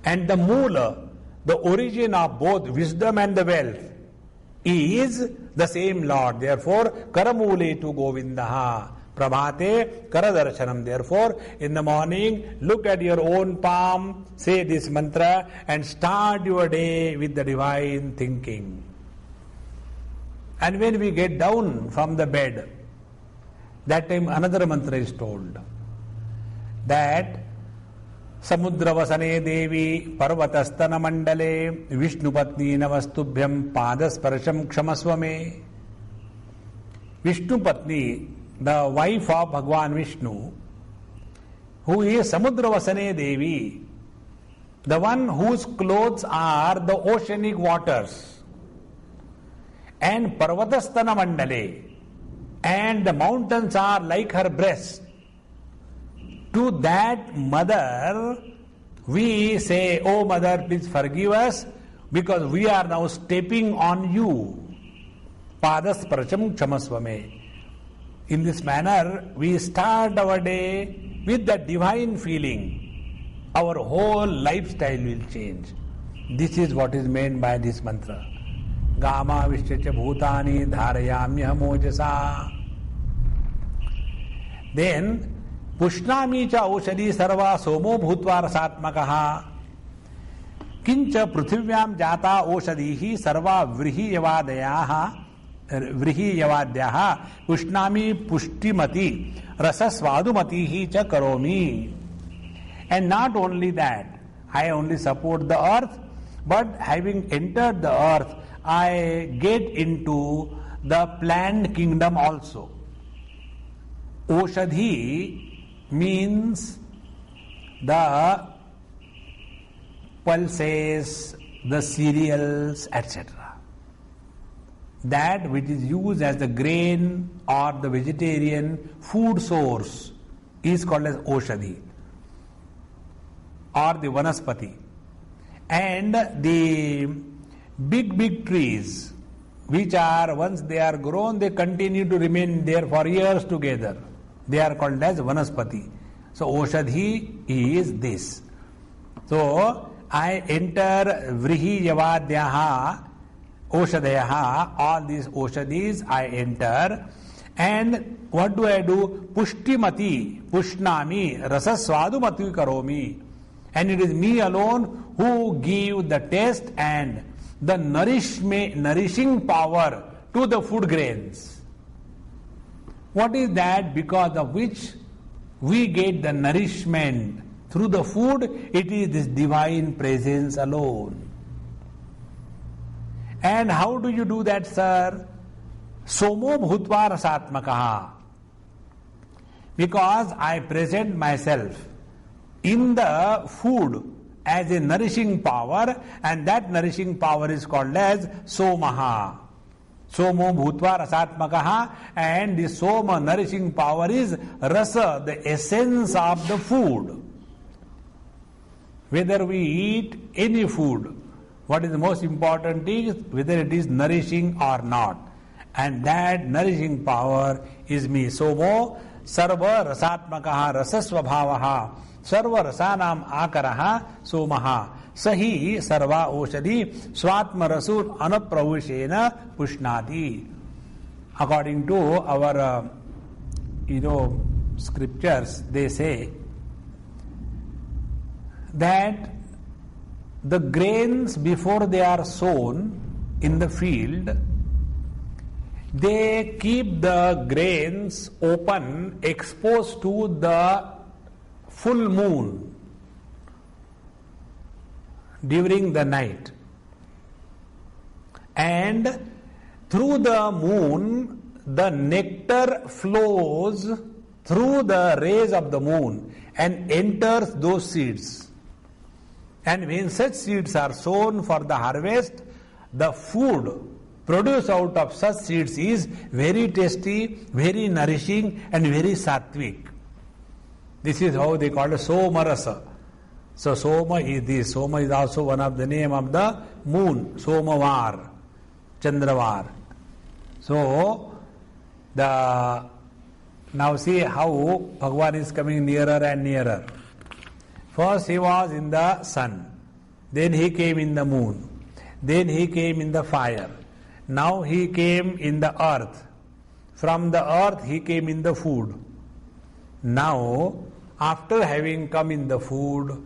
And the Mula, the origin of both wisdom and the wealth, is the same Lord. Therefore, Karamule tu Govindaha. Prabhate Karadarshanam. Therefore, in the morning, look at your own palm, say this mantra, and start your day with the divine thinking. And when we get down from the bed, that time another mantra is told, that Samudravasane Devi Parvatastana Mandale Vishnupatni Navastubhyam Padasparasham Kshamaswame. Vishnupatni, the wife of Bhagavan Vishnu, who is Samudravasane Devi, the one whose clothes are the oceanic waters, and Parvatastana Mandale, and the mountains are like her breast. To that mother, we say, "Oh mother, please forgive us, because we are now stepping on you." Padasparasham Kshamaswame. In this manner, we start our day with the divine feeling. Our whole lifestyle will change. This is what is meant by this mantra. Gama vishyacha bhutani dharayamyaham ojasa. Then, pushnami cha aushadhi sarva somo bhutva rasatmakaha. Kincha pruthivyam jata aushadhihi sarva vrihiyavadyaha pushnami pushtimati rasasvadumatihi cha karomi. And not only that, I only support the earth, but having entered the earth, I get into the plant kingdom also. Oshadhi means the pulses, the cereals, etc. That which is used as the grain or the vegetarian food source is called as Oshadhi or the Vanaspati. And the big trees, which are, once they are grown, they continue to remain there for years together. They are called as Vanaspati. So Oshadhi is this. So I enter Vrihi Yavadyaha, Oshadayaha, all these Oshadhis I enter. And what do I do? Pushtimati, Pushnami, Rasasvadumati Karomi. And it is me alone who give the taste and the nourishing power to the food grains. What is that? Because of which we get the nourishment through the food. It is this divine presence alone. And how do you do that, sir? Somo bhutva rasatmakaha. Because I present myself in the food as a nourishing power, and that nourishing power is called as somaha. Somo bhutva rasatmakaha, and the soma nourishing power is rasa, the essence of the food. Whether we eat any food, what is the most important is whether it is nourishing or not. And that nourishing power is me. Somo sarva rasatmakaha rasasvabhavaha sarva rasanam akaraha somaha sahi sarva oshadhi swatma rasul anapravushena pushnati. According to our scriptures, they say that the grains, before they are sown in the field, they keep the grains open, exposed to the full moon during the night. And through the moon, the nectar flows through the rays of the moon and enters those seeds. And when such seeds are sown for the harvest, the food produced out of such seeds is very tasty, very nourishing, and very sattvic. This is how they call it Somarasa. So Soma is this. Soma is also one of the name of the moon, Somavar, Chandravar. So now see how Bhagavan is coming nearer and nearer. First he was in the sun, then he came in the moon, then he came in the fire, now he came in the earth. From the earth he came in the food. Now, after having come in the food,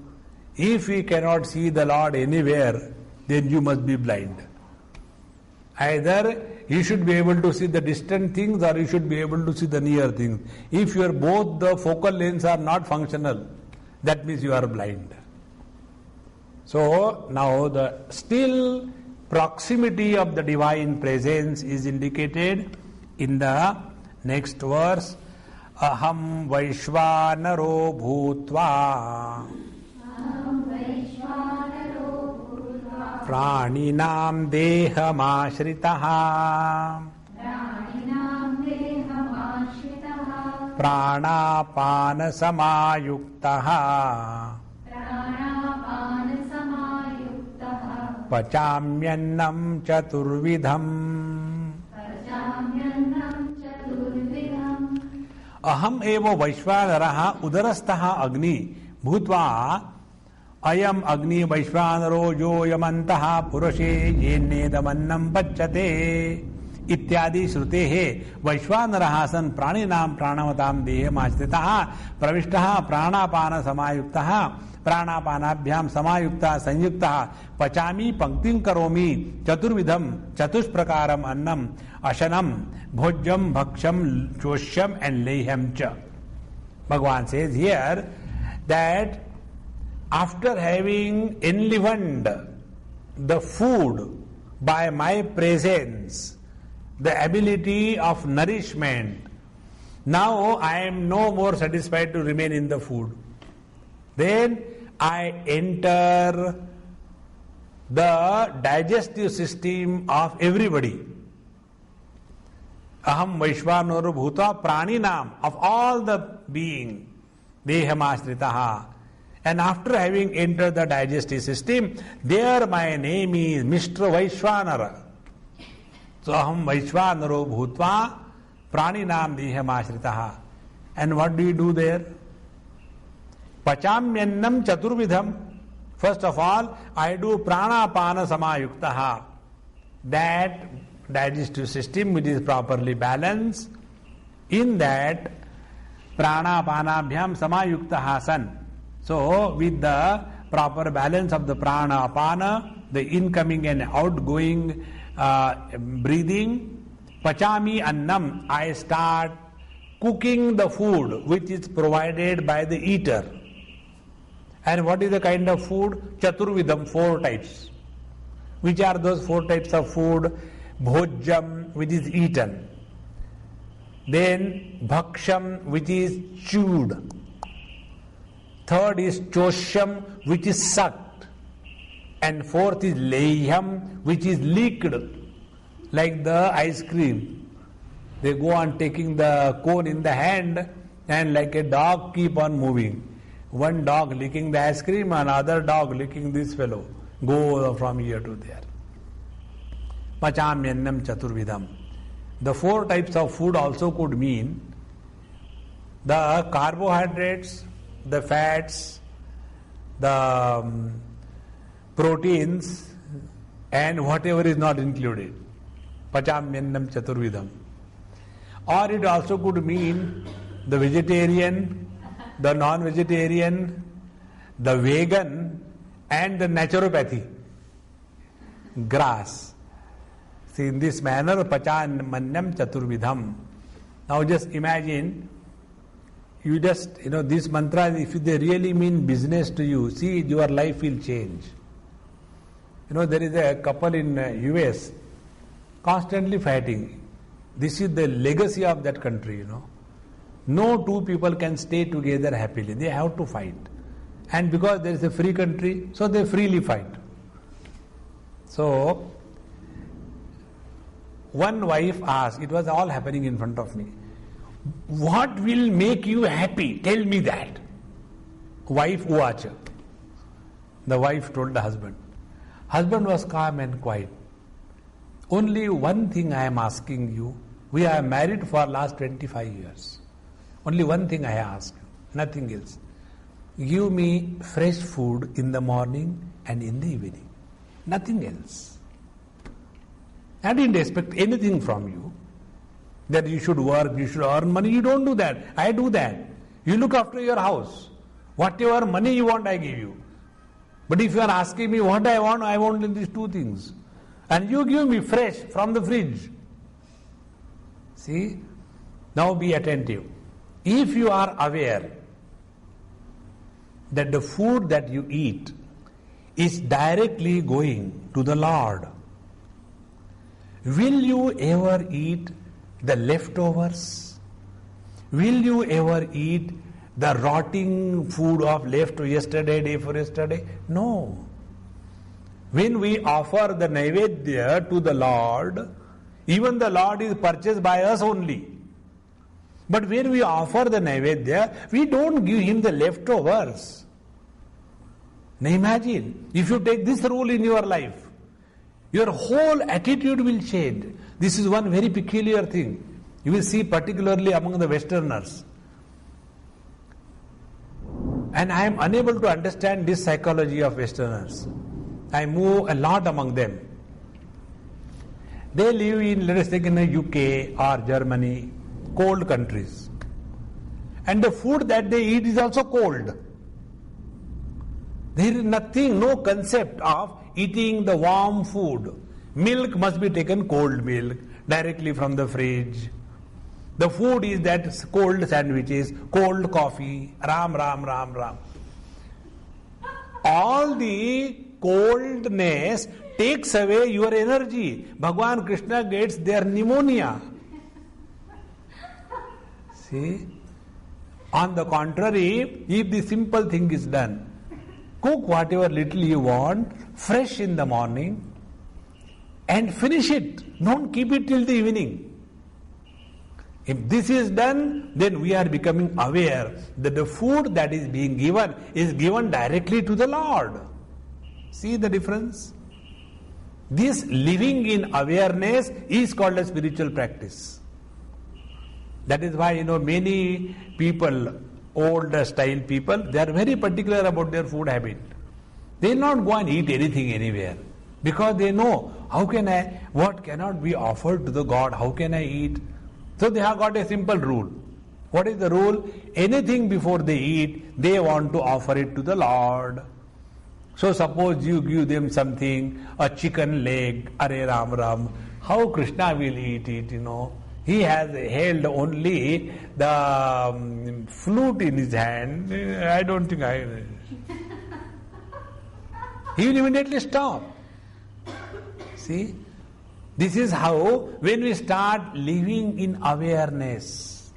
if we cannot see the Lord anywhere, then you must be blind. Either you should be able to see the distant things or you should be able to see the near things. If both the focal lengths are not functional, that means you are blind. So now the still proximity of the divine presence is indicated in the next verse. Aham Vaishvanaro Bhutva Praninam Dehamashritaha Pranapana Samayuktaha Pachamyannam Chaturvidham Aham eva Vaishvanaraha udarastha Agni Bhutva Ayam Agni Vaishvanaro Jo Yamantaha Purashe Yenedamannam Pachyate इत्यादि श्रुते है वैश्वानरः सन् प्राणिनां प्राणवतां देहमाश्रितः प्रविष्टः प्राणापान समायुक्तः प्राणापानाभ्यां समायुक्तः संयुक्तः पचामि पंक्तिं करोमि चतुर्विधं चतुष्प्रकारम् अन्नम् अशनम भोज्यम भक्ष्यम चोष्यम and लेह्यम च. Bhagavan says here that after having enlivened the food by my presence, the ability of nourishment, now I am no more satisfied to remain in the food. Then I enter the digestive system of everybody. Aham Vaishvanaro Bhuta Praninam, of all the being, Dehamasritaha. And after having entered the digestive system, there my name is Mr. Vaishvanara. So aham Vaishvanaro Bhutva Praninam Dehamasritaha. And what do you do there? Pachamyannam Chaturvidham. First of all, I do Pranapana Samayuktaha. That digestive system which is properly balanced, in that Pranapanabhyam Samayuktaha san. So, with the proper balance of the Pranapana, the incoming and outgoing breathing, Pachami Annam, I start cooking the food which is provided by the eater. And what is the kind of food? Chaturvidham, 4 types. Which are those 4 types of food? Bhojyam, which is eaten. Then Bhaksham, which is chewed. Third is Choshyam, which is sucked. And fourth is Lehyam, which is licked. Like the ice cream. They go on taking the cone in the hand and like a dog keep on moving. One dog licking the ice cream, another dog licking this fellow. Go from here to there. Pachamyannam Chaturvidham. The 4 types of food also could mean the carbohydrates, the fats, the proteins, and whatever is not included. Pachamyannam Chaturvidham. Or it also could mean the vegetarian, the non-vegetarian, the vegan, and the naturopathy. Grass. See, in this manner, Pachamyannam Chaturvidham. Now just imagine, these mantras, if they really mean business to you, see, your life will change. There is a couple in US constantly fighting. This is the legacy of that country, No 2 people can stay together happily. They have to fight. And because there is a free country, so they freely fight. So, one wife asked, it was all happening in front of me, what will make you happy? Tell me that. Wife uvacha. The wife told the husband. Husband was calm and quiet. Only one thing I am asking you. We are married for last 25 years. Only one thing I ask, nothing else. Give me fresh food in the morning and in the evening. Nothing else. I didn't expect anything from you. That you should work, you should earn money. You don't do that. I do that. You look after your house. Whatever money you want, I give you. But if you are asking me what I want these 2 things. And you give me fresh from the fridge. See? Now be attentive. If you are aware that the food that you eat is directly going to the Lord, will you ever eat the leftovers? Will you ever eat the rotting food of left yesterday, day for yesterday? No. When we offer the Naivedya to the Lord, even the Lord is purchased by us only. But when we offer the Naivedya, we don't give him the leftovers. Now imagine, if you take this rule in your life, your whole attitude will change. This is one very peculiar thing. You will see particularly among the Westerners. And I am unable to understand this psychology of Westerners. I move a lot among them. They live in, let us take in the UK or Germany, cold countries. And the food that they eat is also cold. There is nothing, no concept of eating the warm food. Milk must be taken cold milk, directly from the fridge. The food is that cold sandwiches, cold coffee, ram. All the coldness takes away your energy. Bhagwan Krishna gets their pneumonia. See? On the contrary, if the simple thing is done, cook whatever little you want, fresh in the morning, and finish it. Don't keep it till the evening. If this is done, then we are becoming aware that the food that is being given is given directly to the Lord. See the difference? This living in awareness is called a spiritual practice. That is why, many people, old style people, they are very particular about their food habit. They will not go and eat anything anywhere. Because they know, what cannot be offered to the God, how can I eat? So they have got a simple rule. What is the rule? Anything before they eat, they want to offer it to the Lord. So suppose you give them something, a chicken leg, Are Ram, how Krishna will eat it, He has held only the flute in his hand. I don't think he will immediately stop. See? This is how, when we start living in awareness,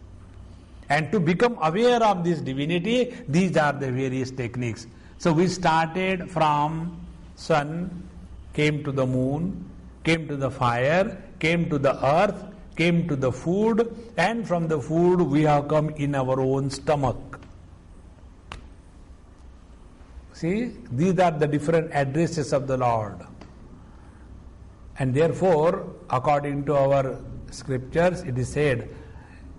and to become aware of this divinity, these are the various techniques. So we started from sun, came to the moon, came to the fire, came to the earth, came to the food, and from the food we have come in our own stomach. See, these are the different addresses of the Lord. And therefore, according to our scriptures, it is said,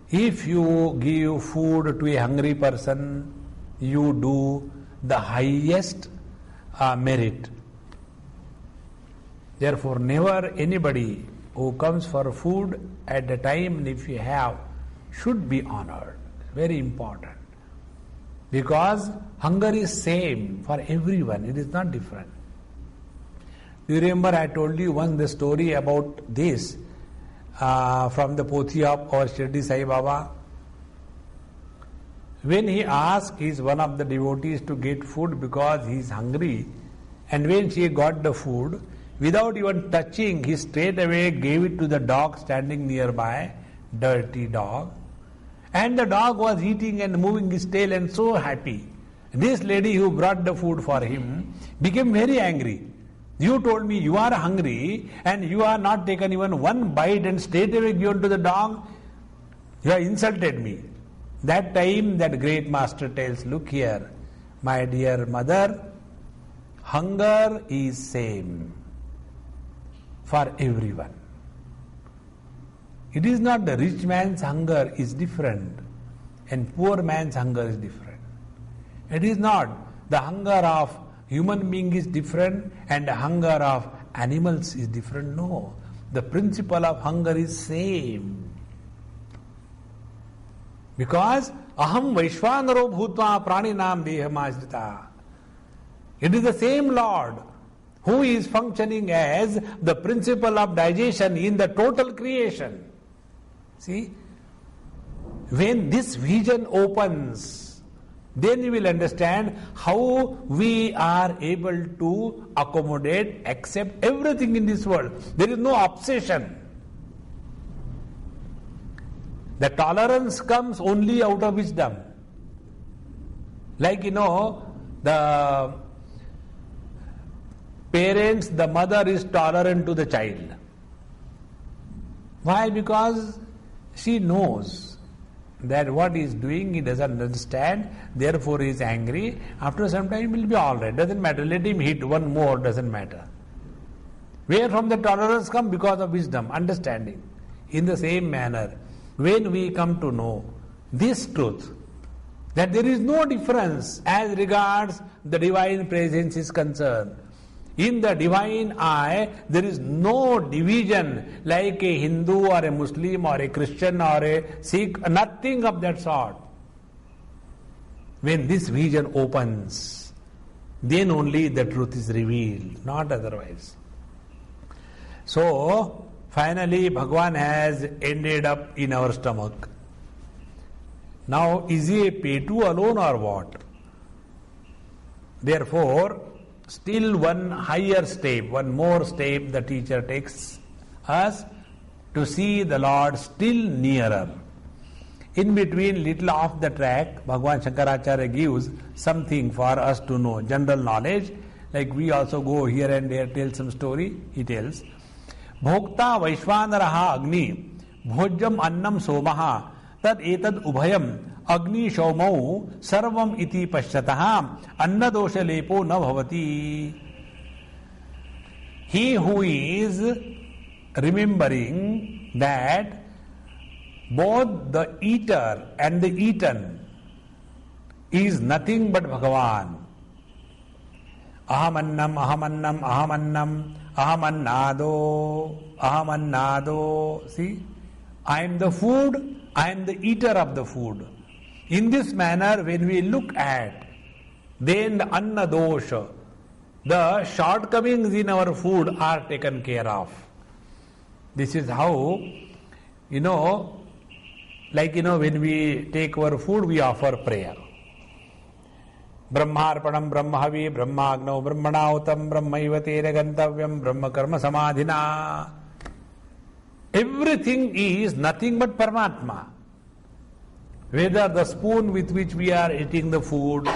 if you give food to a hungry person, you do the highest merit. Therefore, never anybody who comes for food at the time, if you have, should be honored. Very important. Because hunger is same for everyone. It is not different. Do you remember I told you once the story about this from the Pothi of our Shirdi Sai Baba? When he asked one of the devotees to get food because he is hungry, and when she got the food, without even touching, he straight away gave it to the dog standing nearby, dirty dog. And the dog was eating and moving his tail and so happy. This lady who brought the food for him became very angry. You told me you are hungry and you are not taken even one bite and straight away given to the dog. You have insulted me. That time that great master tells, look here, my dear mother, hunger is same for everyone. It is not the rich man's hunger is different and poor man's hunger is different. It is not the hunger of human being is different and the hunger of animals is different. No. The principle of hunger is same. Because aham vaishvanaro bhutva praninam dehamajrita. It is the same Lord who is functioning as the principle of digestion in the total creation. See? When this vision opens, then you will understand how we are able to accommodate, accept everything in this world. There is no obsession. The tolerance comes only out of wisdom. Like, the parents, the mother is tolerant to the child. Why? Because she knows that what he is doing, he doesn't understand, therefore he is angry. After some time he will be all right. Doesn't matter. Let him hit one more, doesn't matter. Where from the tolerance come? Because of wisdom, understanding. In the same manner, when we come to know this truth, That there is no difference as regards the divine presence is concerned. In the divine eye, there is no division like a Hindu or a Muslim or a Christian or a Sikh, nothing of that sort. When this vision opens, then only the truth is revealed, not otherwise. So, finally, Bhagavan has ended up in our stomach. Now, is he a Petu alone or what? Therefore, still one higher step, one more step the teacher takes us to see the Lord still nearer. In between, little off the track, Bhagavan Shankaracharya gives something for us to know, general knowledge. Like we also go here and there, tell some story, he tells. Bhokta Vaishvanaraha Agni Bhojam Annam Somaha Tad Etad Ubhayam Agni Shomau Sarvam Iti Pashyataha Annadosha Lepo Na Bhavati. He who is remembering that both the eater and the eaten is nothing but Bhagavan. Ahamannam, ahamannam, ahamannam, ahamannado, ahamannado. See, I am the food, I am the eater of the food. In this manner, when we look at, then the anna dosha, the shortcomings in our food are taken care of. This is how, when we take our food, we offer prayer. Brahmarpanam Brahmahavi Brahmagno Brahmanautam Brahmaivatera Gantavyam Brahma Karma Samadhina. Everything is nothing but Paramatma. Whether the spoon with which we are eating the food,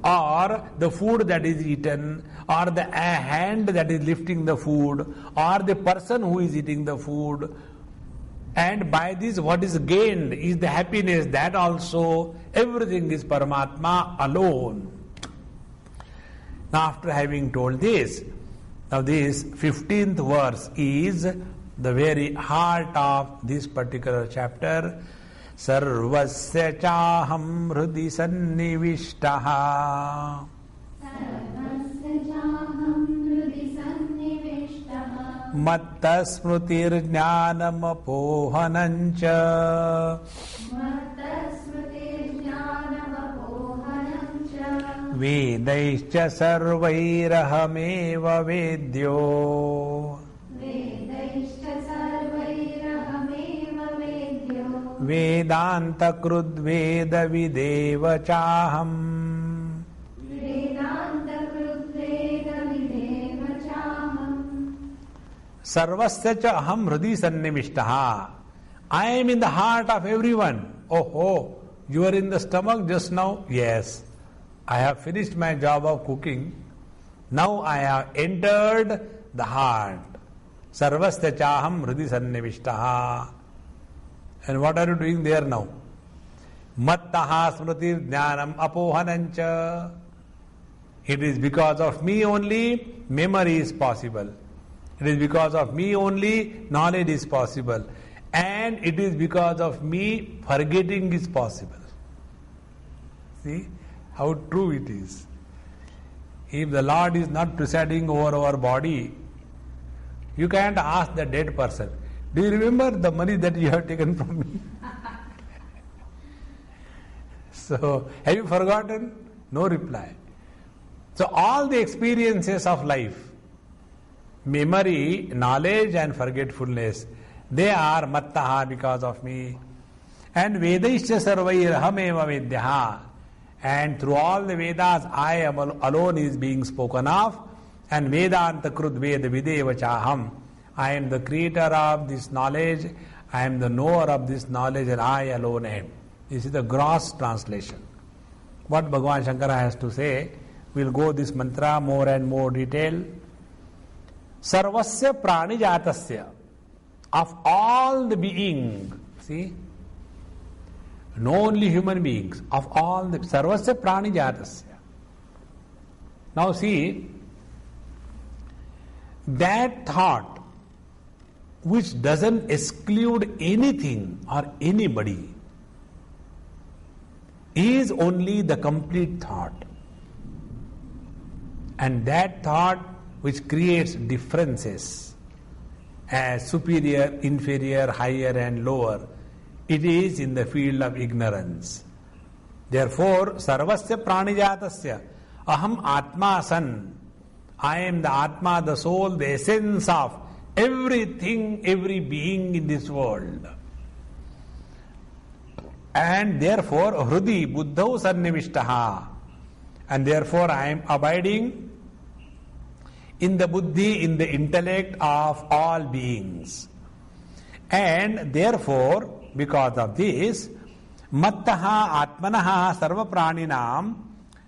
or the food that is eaten, or the hand that is lifting the food, or the person who is eating the food, and by this what is gained is the happiness, that also everything is Paramatma alone. Now after having told this, now this 15th verse is the very heart of this particular chapter. Sarvasya chaham hrudi sannivishtaha Matta smrutir jnanam apohanancha Vedaischa sarvairahameva vedyo Vedanta krud veda videva chaham Sarvasya cha aham hrudi sannivishtaha. I am in the heart of everyone. Oh, you are in the stomach just now? Yes. I have finished my job of cooking. Now I have entered the heart. Sarvasya cha aham hrudi sannivishtaha. And what are you doing there now? Mattaha smriti jnanam apohanancha. It is because of me only memory is possible. It is because of me only knowledge is possible. And it is because of me forgetting is possible. See how true it is. If the Lord is not presiding over our body, you can't ask the dead person, do you remember the money that you have taken from me? So, have you forgotten? No reply. So, all the experiences of life, memory, knowledge and forgetfulness, they are mattaha because of me. And Vedaischa sarvairahameva vedyaha. And through all the Vedas, I am alone is being spoken of. And Vedanta krud veda videva chaham. I am the creator of this knowledge. I am the knower of this knowledge and I alone am. This is the gross translation. What Bhagavan Shankara has to say, we'll go this mantra more and more detail. Sarvasya pranijatasya, of all the beings, see, not only human beings, of all the sarvasya pranijatasya. Now see, that thought which doesn't exclude anything or anybody is only the complete thought. And that thought which creates differences as superior, inferior, higher and lower, it is in the field of ignorance. Therefore, sarvasya pranijatasya aham atma san. I am the Atma, the soul, the essence of everything, every being in this world. And therefore, hrudi buddhau sannivishtaha. And therefore, I am abiding in the buddhi, in the intellect of all beings. And therefore, because of this, mattaha atmanaha sarva praninam,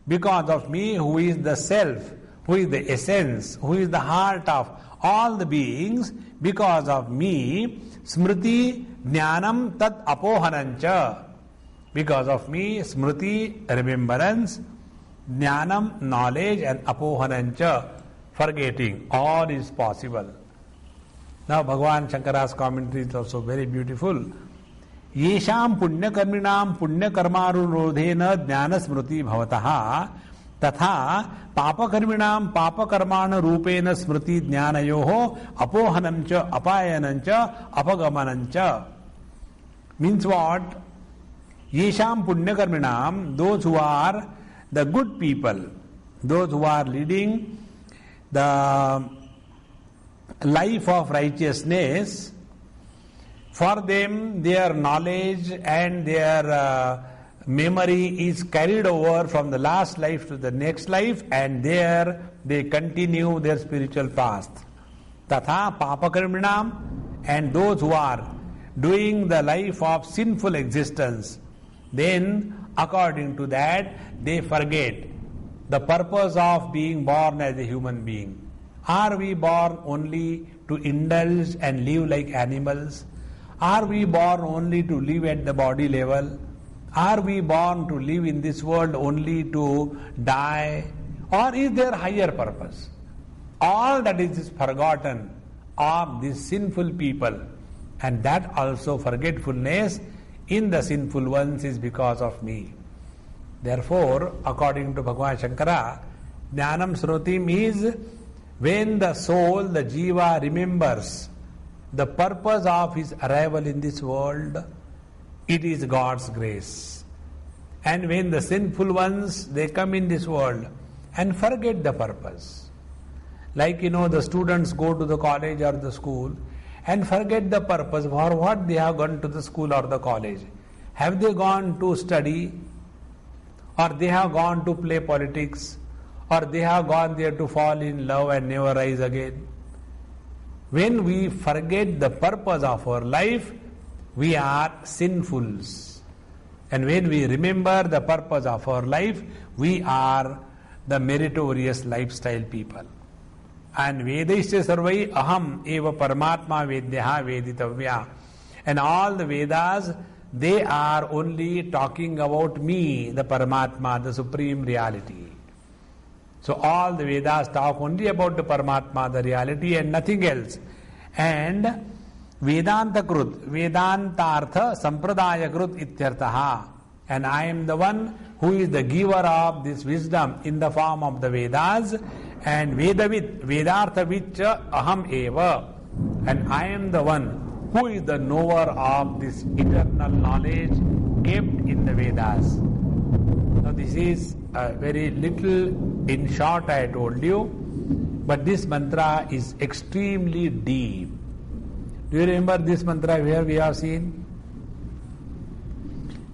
because of me who is the self, who is the essence, who is the heart of all the beings, because of me, smriti jnanam tat apohanancha. Because of me, smriti, remembrance, jnanam, knowledge, and apohanancha, forgetting, all is possible. Now Bhagavan Shankara's commentary is also very beautiful. Yesham punya karminam punya karmarurodhena jnana smriti bhavataha तथा पापकर्मिणाम पापकर्माण रूपेण स्मृति ज्ञानयोः अपोहनंच अपायनंच अपगमनंच. Means what? Yesham punyakirminam, those who are the good people, those who are leading the life of righteousness, for them their knowledge and their memory is carried over from the last life to the next life, and there they continue their spiritual path. Tatha papakarminam, and those who are doing the life of sinful existence, then according to that they forget the purpose of being born as a human being. Are we born only to indulge and live like animals? Are we born only to live at the body level? Are we born to live in this world only to die? Or is there higher purpose? All that is forgotten of these sinful people, and that also forgetfulness in the sinful ones is because of me. Therefore, according to Bhagavan Shankara, Jnanam Srutim is when the soul, the jiva, remembers the purpose of his arrival in this world. It is God's grace. And when the sinful ones, they come in this world and forget the purpose. Like, the students go to the college or the school and forget the purpose for what they have gone to the school or the college. Have they gone to study? Or they have gone to play politics? Or they have gone there to fall in love and never rise again? When we forget the purpose of our life, we are sinfuls. And when we remember the purpose of our life, we are the meritorious lifestyle people. And Vedaisya sarvai aham eva paramatma vedyaha veditavya. And all the Vedas, they are only talking about me, the Paramatma, the Supreme Reality. So all the Vedas talk only about the Paramatma, the reality, and nothing else. And Vedanta Krut, Vedantartha Sampradaya Krut Ityartaha. And I am the one who is the giver of this wisdom in the form of the Vedas. And Vedavit, Vedarthavit aham eva. And I am the one who is the knower of this eternal knowledge kept in the Vedas. Now this is very little in short I told you, but this mantra is extremely deep. Do you remember this mantra where we have seen?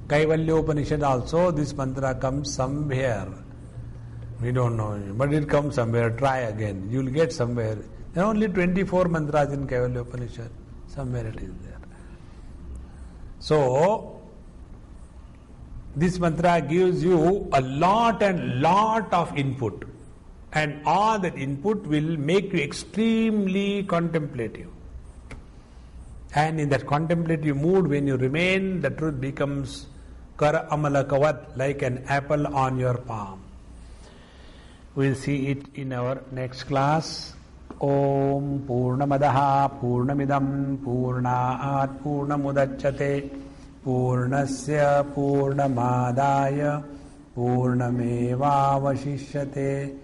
Kaivalya Upanishad also, this mantra comes somewhere. We don't know, but it comes somewhere. Try again. You will get somewhere. There are only 24 mantras in Kaivalya Upanishad. Somewhere it is there. So, this mantra gives you a lot of input. And all that input will make you extremely contemplative. And in that contemplative mood, when you remain, the truth becomes kara amalakavat, like an apple on your palm. We'll see it in our next class. Om Purnamadaha Purnamidam Purnaat Purnamudachyate पूर्णस्य पूर्णमादाय पूर्णमेवावशिष्यते।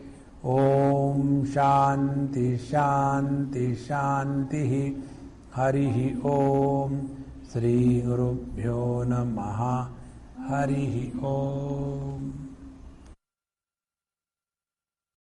ओम शांति शांति शांति। हरिः ओम। श्री गुरुभ्यो नमः। हरिः ओम।